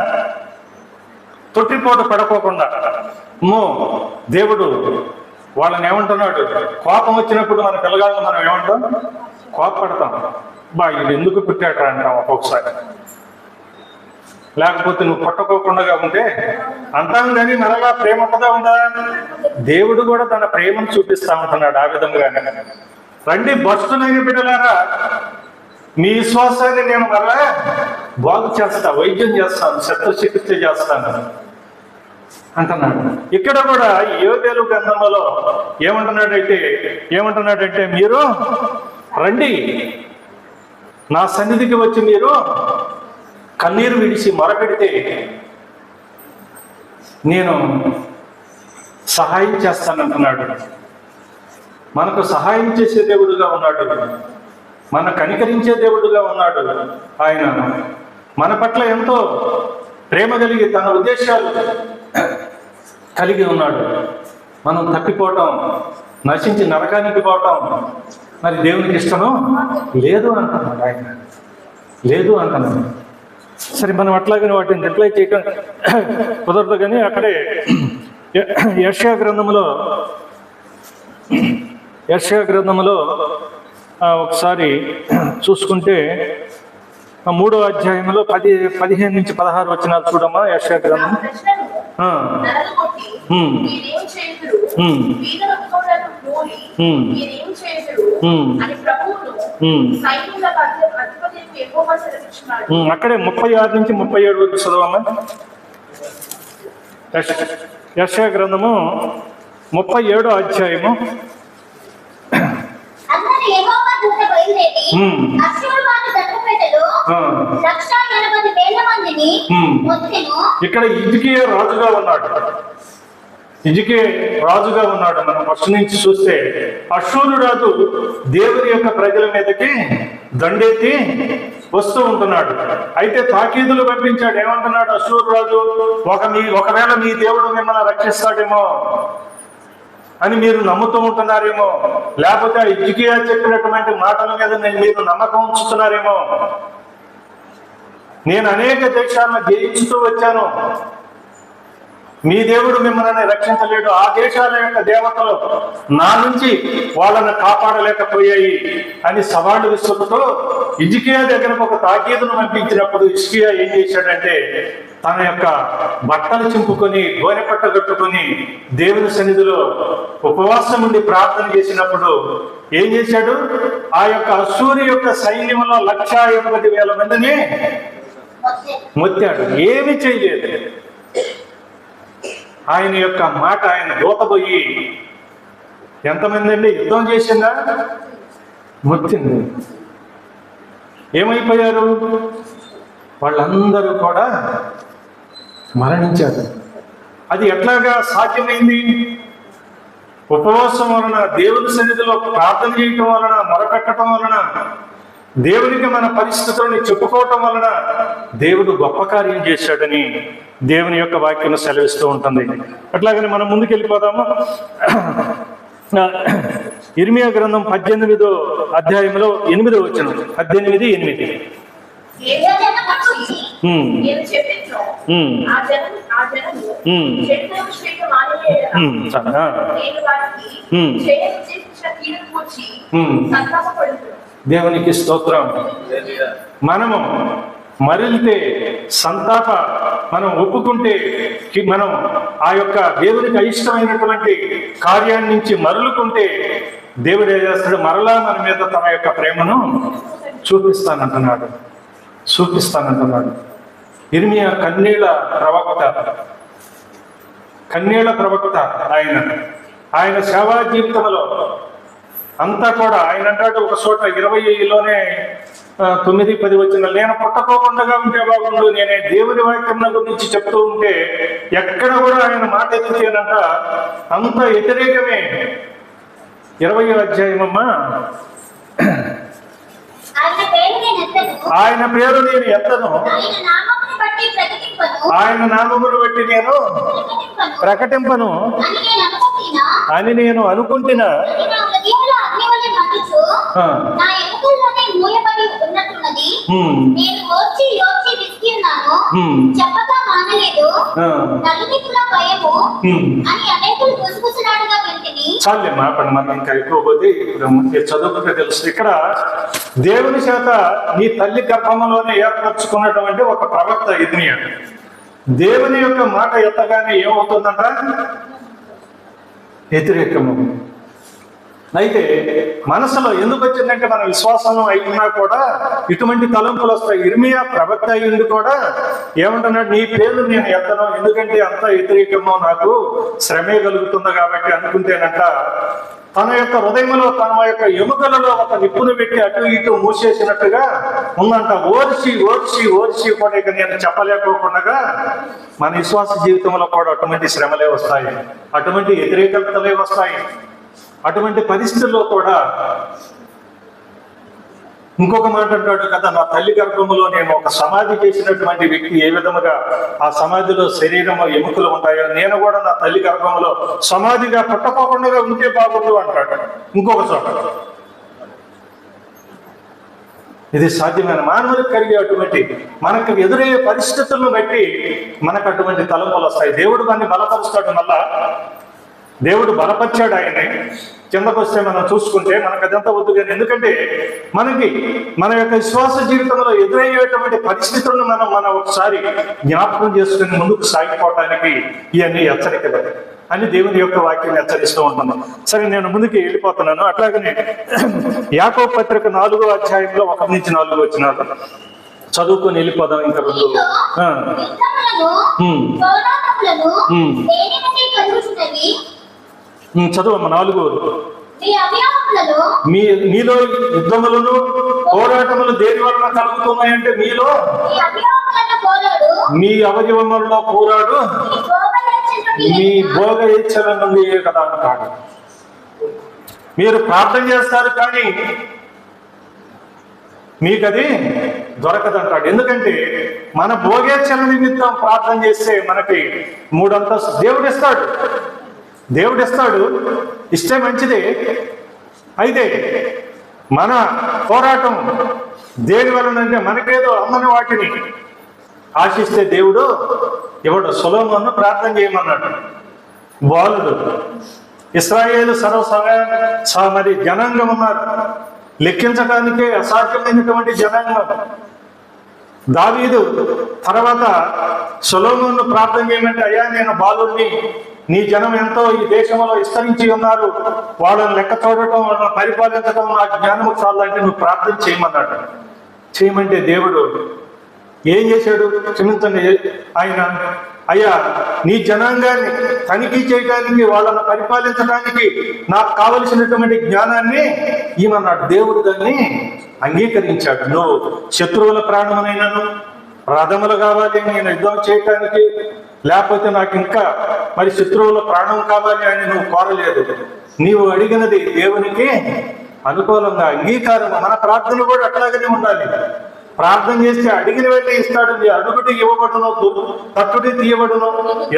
B: తొట్టిపోటు పడుకోకుండా దేవుడు వాళ్ళని ఏమంటున్నాడు, కోపం వచ్చినప్పుడు మన పిల్లగాళ్ళని మనం ఏమంటాం? కోపపడతాం. ఇది ఎందుకు పుట్టాట అంటాం ఒక్కొక్కసారి. లేకపోతే నువ్వు పట్టుకోకుండా ఉంటే అంటాం. కానీ మరలా ప్రేమ ఉంటుందా ఉందా? దేవుడు కూడా తన ప్రేమను చూపిస్తా ఉంటున్నాడు ఆ విధంగానే. రండి భక్తులైన బిడ్డలారా, మీ విశ్వాసాన్ని నేను మరలా బాగు చేస్తా, వైద్యం చేస్తాను, శస్త్రచికిత్స చేస్తాను అంటున్నాడు. ఇక్కడ కూడా యోవేలు గ్రంథంలో ఏమంటున్నాడంటే మీరు రండి, నా సన్నిధికి వచ్చి మీరు కన్నీరు విడిచి మొరపెడితే నేను సహాయం చేస్తానంటున్నాడు. మనకు సహాయం చేసే దేవుడుగా ఉన్నాడు, మన కనికరించే దేవుడుగా ఉన్నాడు. ఆయన మన పట్ల ఎంతో ప్రేమ కలిగి తన ఉద్దేశాలు కలిగి ఉన్నాడు. మనం తప్పిపోవటం, నశించి నరకానికి పోవటం మరి దేవునికి ఇష్టమో లేదు అంటున్నాడు. ఆయన లేదు అంటున్నాడు. సరే, మనం అట్లాగనే వాటిని రిప్లై చేయటం కుదరదు. కానీ అక్కడే యెషయా గ్రంథములో ఒకసారి చూసుకుంటే 3వ అధ్యాయంలో 15 నుంచి 16 వచనాలు చూడమ్మా. యెషయా గ్రంథం అక్కడే 36 నుంచి 37 వరకు చదవమ్మా. యెషయా గ్రంథము 37వ అధ్యాయము. ఇక్కడ హిజ్కియా రాజుగా ఉన్నాడు. మనం ఫస్ట్ నుంచి చూస్తే అష్షూరు రాజు దేవుని యొక్క ప్రజల మీదకి దండెత్తి వస్తూ ఉంటున్నాడు. అయితే తాకీదులు పంపించాడు. ఏమంటున్నాడు అష్షూరు రాజు? ఒకవేళ మీ దేవుడు మిమ్మల్ని రక్షిస్తాడేమో అని మీరు నమ్ముతూ ఉంటున్నారేమో, లేకపోతే హిజ్కియా చెప్పినటువంటి మాటల మీద మీరు నమ్మకం ఉంచుతున్నారేమో. నేను అనేక దేశాలను జయించుతూ వచ్చాను, మీ దేవుడు మిమ్మల్ని రక్షించలేడు, ఆ దేశాల యొక్క దేవతలు నా నుంచి వాళ్ళని కాపాడలేకపోయాయి అని సవాళ్ళు విసురుతూ హిజ్కియా దగ్గరకు ఒక తాకీదును పంపించినప్పుడు హిజ్కియా ఏం చేశాడంటే తన యొక్క బట్టలు చింపుకొని గోనెపట్ట కట్టుకొని దేవుని సన్నిధిలో ఉపవాసం ఉండి ప్రార్థన చేసినప్పుడు ఏం చేశాడు? ఆ యొక్క అష్షూరు యొక్క సైన్యంలో 1,80,000 మందిని మొత్తాడు. ఏమి చేయలేదు. ఆయన యొక్క మాట ఆయన దూతబోయి ఎంతమంది అండి యుద్ధం చేసిందా? మొత్తింది. ఏమైపోయారు? వాళ్ళందరూ కూడా మరణించారు. అది ఎట్లాగా సాధ్యమైంది? ఉపవాసం వలన, దేవుని సన్నిధిలో ప్రార్థన చేయటం వలన, మొరపెట్టడం వలన, దేవునికి మన పరిస్థితులను చెప్పుకోవటం వలన దేవుడు గొప్ప కార్యం చేశాడని దేవుని యొక్క వాక్యం సెలవిస్తూ ఉంటుంది. అట్లాగని మనం ముందుకెళ్ళిపోదాము. ఇర్మియా గ్రంథం 18వ అధ్యాయంలో 8వ వచనం. 18:8. దేవునికి స్తోత్రం. మనము మరలితే సంతాప మనం ఒప్పుకుంటే మనం ఆ యొక్క దేవునికి అయిష్టమైనటువంటి కార్యాన్ని నుంచి మరలుకుంటే దేవుడు ఏం చేస్తాడు? మరలా మన మీద తన యొక్క ప్రేమను చూపిస్తానంటున్నాడు. ఇర్మియా కన్నీళ్ల ప్రవక్త. ఆయన సేవా జీవితంలో అంతా కూడా ఆయన అంటాడు ఒక చోట 20లోనే 9-10 వచ్చిన, నేను పుట్టకోకుండా ఉంటే బాగుండు, నేనే దేవుని వాక్యం గురించి చెప్తూ ఉంటే ఎక్కడ కూడా ఆయన మాట ఎత్తితేనంట అంత వ్యతిరేకమే. 20వ అధ్యాయమమ్మా. ఆయన పేరు నేను ఎత్తను, ఆయన నామమును బట్టి నేను ప్రకటింపను అని నేను అనుకుంటున్నా. చాలే మాపండి, మనం ఇంకా ఎక్కువపోతే ఇప్పుడు చదువుకుంటే తెలుసు. ఇక్కడ దేవుని చేత నీ తల్లి గర్భంలోనే ఏర్పరచుకున్నటువంటి ఒక ప్రవక్త ఇర్మియా. దేవుని యొక్క మాట ఎత్తగానే ఏమవుతుందంట? వ్యతిరేకము. అయితే మనసులో ఎందుకు వచ్చిందంటే మన విశ్వాసం అయినా కూడా ఇటువంటి తలంపులు వస్తాయి. ఇర్మియా ప్రవక్త అయ్యింది కూడా ఏమంటున్నాడు, నీ పేరు నేను ఎత్తను, ఎందుకంటే అంత వ్యతిరేకమో నాకు శ్రమే కలుగుతుంది కాబట్టి అనుకుంటేనంట తన యొక్క హృదయంలో తన యొక్క ఎముకలలో ఒక నిప్పును పెట్టి అటు ఇటు మూసేసినట్టుగా ఉందంట. ఓర్చి ఓర్చి ఓర్చి కూడా ఇక నేను చెప్పలేకపోకుండా మన విశ్వాస జీవితంలో కూడా అటువంటి శ్రమలే వస్తాయి, అటువంటి వ్యతిరేకతలే వస్తాయి. అటువంటి పరిస్థితుల్లో కూడా ఇంకొక మాట అంటాడు కదా, నా తల్లి గర్భంలో నేను ఒక సమాధి చేసినటువంటి వ్యక్తి ఏ విధముగా ఆ సమాధిలో శరీరం ఎముకలు ఉంటాయో నేను కూడా నా తల్లి గర్భంలో సమాధిగా పుట్టకోకుండా ఉంటే బాగుండు అంటాడు. ఇంకొక చోట ఇది సాధ్యమైన మానవులకు కలిగే అటువంటి మనకు ఎదురయ్యే పరిస్థితులను బట్టి మనకు అటువంటి తలంపులు వస్తాయి. దేవుడు దాన్ని బలపరుస్తాడు. మళ్ళా దేవుడు బలపరిచాడు ఆయన్ని. కిందకు వస్తే మనం చూసుకుంటే మనకు అదంతా వద్దు కానీ, ఎందుకంటే మనకి మన యొక్క విశ్వాస జీవితంలో ఎదురయ్యేటువంటి పరిస్థితులను మనం ఒకసారి జ్ఞాపకం చేసుకుని ముందుకు సాగిపోవటానికి ఇవన్నీ హెచ్చరికలు అని దేవుని యొక్క వాక్యాన్ని హెచ్చరిస్తూ ఉంటున్నాను. సరే, నేను ముందుకు వెళ్ళిపోతున్నాను. అట్లాగనే యాకోబు పత్రిక 4వ అధ్యాయంలో 1 నుంచి 4 వచనాలు చదువుకొని వెళ్ళిపోదాం. ఇంకా 2 చదువమ్మ 4. మీలో యుద్ధములను పోరాటములు దేని వలన కలుగుతున్నాయంటే మీలో మీ అవయవములలో పోరాడు మీ భోగ ఇచ్చల నుండి కదా అంటాడు. మీరు ప్రార్థన చేస్తారు కానీ మీకు అది దొరకదంటాడు. ఎందుకంటే మన భోగేచ్ఛల నిమిత్తం ప్రార్థన చేస్తే మనకి 3 అంతస్తు దేవుడు ఇస్తాడు, ఇస్తే మంచిదే. అయితే మన పోరాటం దేని వలనంటే మనకేదో అమ్మని వాటిని ఆశిస్తే దేవుడు ఎవడు సొలొమోనును ప్రార్థన చేయమన్నాడు. బాలుడు ఇశ్రాయేలు మరి జనాంగం ఉన్నారు, లెక్కించడానికే అసాధ్యమైనటువంటి జనాంగం. దావీదు తర్వాత సొలొమోనును ప్రార్థన చేయమంటే, అయ్యా నేను బాలుడిని, నీ జనం ఎంతో ఈ దేశంలో విస్తరించి ఉన్నారు, వాళ్ళని లెక్క చూడటం వాళ్ళని పరిపాలించడం నా జ్ఞానము చాలంటే నువ్వు ప్రార్థన చేయమన్నాడు. చేయమంటే దేవుడు ఏం చేశాడు? క్షమించండి, ఆయన అయ్యా నీ జనాంగాన్ని తనిఖీ చేయడానికి వాళ్ళని పరిపాలించడానికి నాకు కావలసినటువంటి జ్ఞానాన్ని ఈమన్నాడు. దేవుడు దాన్ని అంగీకరించాడు. నువ్వు శత్రువుల ప్రాణమునైనాను రథములు కావాలి నేను యుద్ధం చేయటానికి, లేకపోతే నాకు ఇంకా మరి శత్రువుల ప్రాణం కావాలి అని నువ్వు కోరలేదు. నీవు అడిగినది దేవునికి అనుకూలంగా అంగీకారం. మన ప్రార్థన కూడా అట్లాగనే ఉండాలి. ప్రార్థన చేస్తే అడిగిన వెంటనే ఇస్తాడు. నీ అడుగుటి ఇవ్వబడును, తట్టుడి తీయబడును,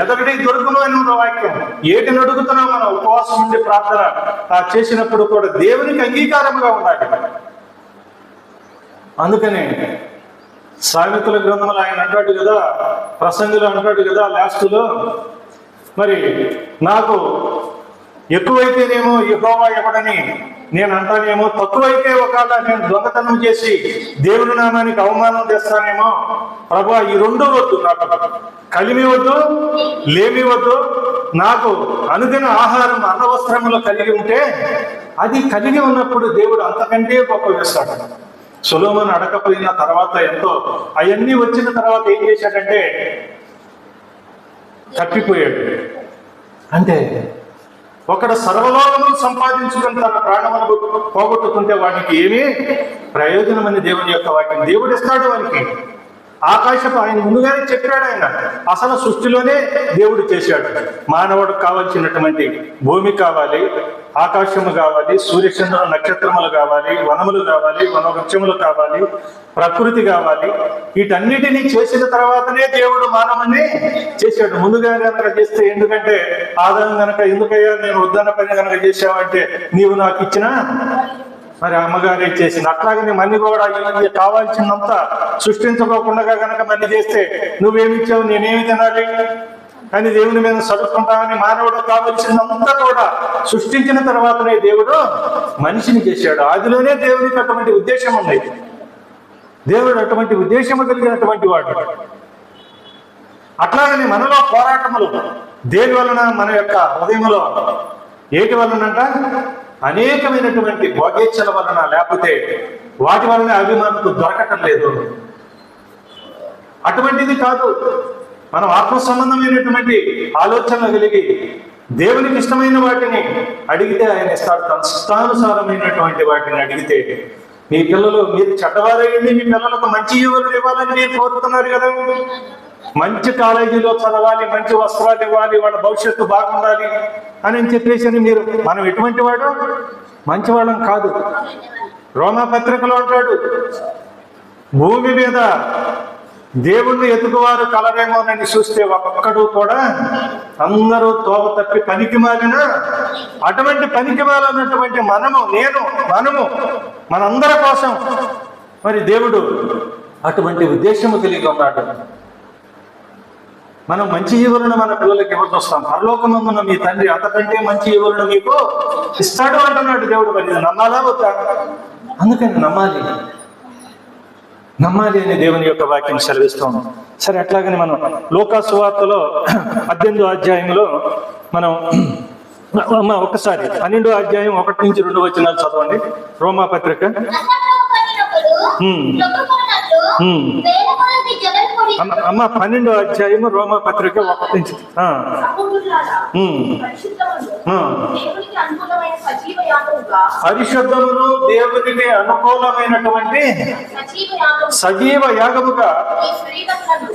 B: ఎదగటి దొరుకును అని ఉన్న వాక్యం. ఏటిని అడుగుతున్నావు మనం ఉపవాసం ఉండి ప్రార్థన చేసినప్పుడు కూడా దేవునికి అంగీకారంగా ఉండాలి. అందుకనే సామెతల గ్రంథంలో ఆయన అంటాడు కదా, ప్రసంగిలో అంటాడు కదా లాస్ట్లో, మరి నాకు ఎక్కువైతేనేమో యెహోవా ఎవడని నేను అంటానేమో, తక్కువైతే ఒకవేళ నేను దొంగతనం చేసి దేవుని నామానికి అవమానం తెస్తానేమో. ప్రభువా ఈ 2 వద్దు, నాకు కలిమి వద్దు, లేమి వద్దు. నాకు అనుదిన ఆహారం అన్నవస్త్రములు కలిగి ఉంటే, అది కలిగి ఉన్నప్పుడు దేవుడు అంతకంటే గొప్ప వేస్తాడు. సొలొమోను అడగపోయిన తర్వాత ఎంతో అవన్నీ వచ్చిన తర్వాత ఏం చేశాడంటే తప్పిపోయాడు. అంటే ఒకడు సర్వలోకములు సంపాదించుకుని తన ప్రాణమును పోగొట్టుకుంటే వాడికి ఏమీ ప్రయోజనం అని దేవుని యొక్క వాక్యం. దేవుడు ఇస్తాడు వానికి. ఆకాశపు ఆయన ముందుగానే చెప్పాడు. ఆయన అసలు సృష్టిలోనే దేవుడు చేశాడు. మానవుడికి కావాల్సినటువంటి భూమి కావాలి, ఆకాశము కావాలి, సూర్యచంద్ర నక్షత్రములు కావాలి, వనములు కావాలి, వనవృక్షములు కావాలి, ప్రకృతి కావాలి. వీటన్నిటినీ చేసిన తర్వాతనే దేవుడు మానవుని చేశాడు. ముందుగా కనుక చేస్తే, ఎందుకంటే ఆదాయం కనుక ఎందుకయ్యా నేను వద్దన్న పని కనుక చేశావంటే నీవు నాకు ఇచ్చిన మరి అమ్మగారే చేసింది. అట్లాగనే మన్ని కూడా కావాల్సినంత సృష్టించుకోకుండా కనుక మన్ని చేస్తే నువ్వేమిచ్చావు, నేనేమి తినాలి అని దేవుని మీద చదువుకుంటామని మానవుడు కావలసినంత కూడా సృష్టించిన తర్వాతనే దేవుడు మనిషిని చేశాడు. ఆదిలోనే దేవునికి అటువంటి ఉద్దేశం ఉంది. దేవుడు అటువంటి ఉద్దేశము కలిగినటువంటి వాడు. అట్లాగనే మనలో పోరాటములు దేని వలన? మన యొక్క హృదయంలో ఏటి వలనంట అనేకమైనటువంటి భోగేచ్ఛల వలన, లేకపోతే వాటి వలన అవి మనకు దొరకటం లేదు. అటువంటిది కాదు. మనం ఆత్మ సంబంధమైనటువంటి ఆలోచనలు కలిగి దేవునికి ఇష్టమైన వాటిని అడిగితే ఆయన ఇస్తాడు. తన ఇష్టానుసారమైనటువంటి వాటిని అడిగితే, మీ పిల్లలు, మీరు చెడ్డవారయ్యండి, మీ పిల్లలకు మంచి ఈవులు ఇవ్వాలని మీరు కోరుతున్నారు కదా. మంచి కాలేజీలో చదవాలి, మంచి వస్త్రాలు ఇవ్వాలి, వాళ్ళ భవిష్యత్తు బాగుండాలి అని చెప్పేసి మీరు, మనం ఎటువంటి వాడు? మంచివాళ్ళం కాదు. రోమాపత్రికలో అంటాడు, భూమి మీద దేవుణ్ణి ఎదుగువారు కలరేమోనని చూస్తే ఒక్కడు కూడా, అందరూ తోవ తప్పి పనికి మారిన, అటువంటి పనికి మాలినటువంటి మనము మనందరి కోసం మరి దేవుడు అటువంటి ఉద్దేశము కలిగి ఉన్నాడు. మనం మంచి ఈవులను మన పిల్లలకి ఇవ్వచొస్తాం. పరలోకమందున మీ తండ్రి అంతకంటే మంచి ఈవులను మీకు ఇస్తాడు అంటున్నాడు దేవుడు. మరి నమ్మాలా వద్దా? అందుకని నమ్మాలి అని దేవుని యొక్క వాక్యం సెలవిస్తాం. సరే, అట్లాగని మనం లూకా సువార్తలో 18వ అధ్యాయంలో మనం ఒకసారి 12వ అధ్యాయం 1 నుంచి 2 వచనాలు చదవండి. రోమాపత్రిక. అమ్మ 12వ అధ్యాయము రోమాపత్రిక 1 నుంచి. పరిశుద్ధమును దేవునికి అనుకూలమైనటువంటి సజీవ యాగముగా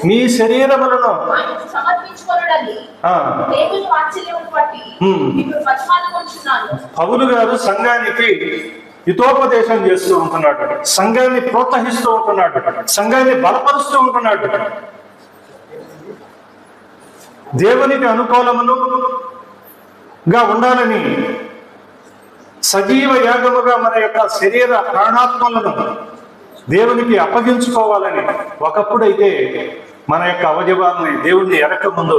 B: మీ శరీరములను పౌలు గారు సంఘానికి హితోపదేశం చేస్తూ ఉంటున్నాడు, సంఘాన్ని ప్రోత్సహిస్తూ ఉంటున్నాడు, సంఘాన్ని బలపరుస్తూ ఉంటున్నాడు. దేవునికి అనుకూలముగా ఉండాలని, సజీవ యాగముగా మన యొక్క శరీర ప్రాణాత్మలను దేవునికి అప్పగించుకోవాలని. ఒకప్పుడైతే మన యొక్క అవయవాన్ని దేవుణ్ణి ఎరక ముందు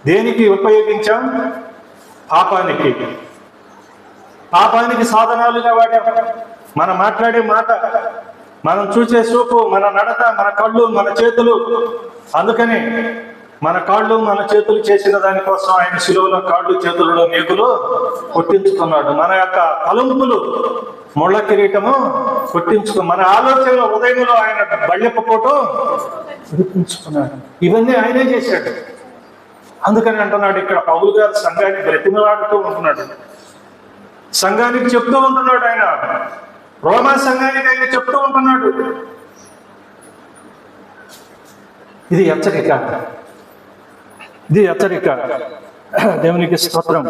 B: దేనికి ఉపయోగించాం? పాపానికి సాధనాలుగా వాడాం. మనం మాట్లాడే మాట, మనం చూసే చూపు, మన నడత, మన కళ్ళు, మన చేతులు. అందుకని మన కాళ్ళు మన చేతులు చేసిన దానికోసం ఆయన శిలువలో కాళ్ళు చేతులలో మేకులు కొట్టించుకున్నాడు. మన యొక్క తలంపులు ముళ్ళ కిరీటము మన ఆలోచనలో ఉదయంలో ఆయన బళ్ళెప్ప పోటు కొట్టించుకున్నాడు. ఇవన్నీ ఆయనే చేశాడు. అందుకని అంటున్నాడు ఇక్కడ పౌలు గారు సంఘాన్ని బ్రతిమలాడుతూ ఉంటున్నాడు, సంఘానికి చెప్తూ ఉంటున్నాడు. ఆయన రోమా సంఘానికి ఆయన చెప్తూ ఉంటున్నాడు. ఇది హెచ్చరిక. దేవునికి స్తోత్రం.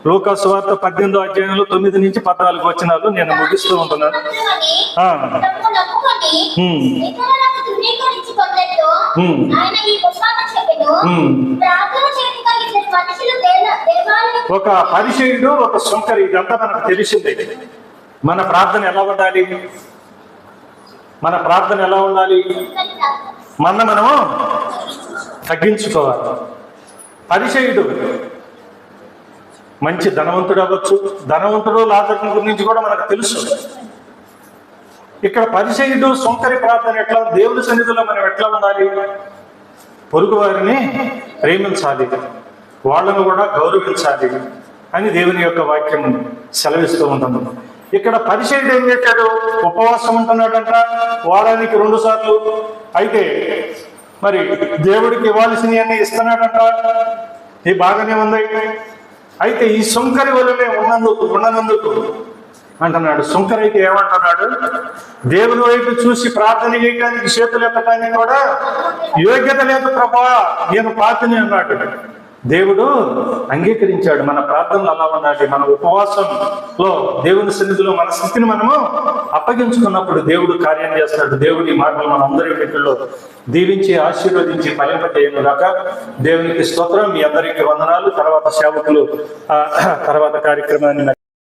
B: లూకా సువార్త 18వ అధ్యాయంలో 9 నుంచి 14 వచనాలు నేను ముగిస్తూ ఉంటున్నాను. ఒక పరిచయుడు, ఒక సుంకరి, ఇదంతా మనకు తెలిసిందే. మన ప్రార్థన ఎలా ఉండాలి? మనము తగ్గించుకోవాలి. పరిచయుడు మంచి ధనవంతుడు అవ్వచ్చు. ధనవంతుడు లాజరు గురించి కూడా మనకు తెలుసు. ఇక్కడ పరిచయుడు, సుంకరి ప్రార్థన ఎట్లా? దేవుని సన్నిధిలో మనం ఎట్లా ఉండాలి? పొరుగు వారిని ప్రేమించాలి, వాళ్ళను కూడా గౌరవించాలి అని దేవుని యొక్క వాక్యం సెలవిస్తూ ఉంటుంది. ఇక్కడ పరిచయుడు ఏం చేశాడు? ఉపవాసం ఉంటున్నాడంట, వారానికి 2 సార్లు. అయితే మరి దేవుడికి ఇవ్వాల్సినవన్నీ ఇస్తున్నాడంట. ఇది బాగానే ఉంది. అయితే ఈ సుంకరి వలనే ఉన్నందుకు అంటున్నాడు. సుంకరి అయితే ఏమంటున్నాడు? దేవుని వైపు చూసి ప్రార్థన చేయడానికి, చేతులు ఎత్తడానికి కూడా యోగ్యత లేదు ప్రభువా, నేను పాపిని అన్నాడు. దేవుడు అంగీకరించాడు. మన ప్రార్థనలు అలా ఉండాలి. మన ఉపవాసంలో దేవుని సన్నిధిలో మన స్థితిని మనము అప్పగించుకున్నప్పుడు దేవుడు కార్యం చేస్తాడు. దేవుడి మాటలు మన అందరి వీటిల్లో దీవించి ఆశీర్వదించి ఫలింపజేయను గాక. దేవునికి స్తోత్రం. మీ అందరికీ వందనాలు. తర్వాత సేవకులు తర్వాత కార్యక్రమాన్ని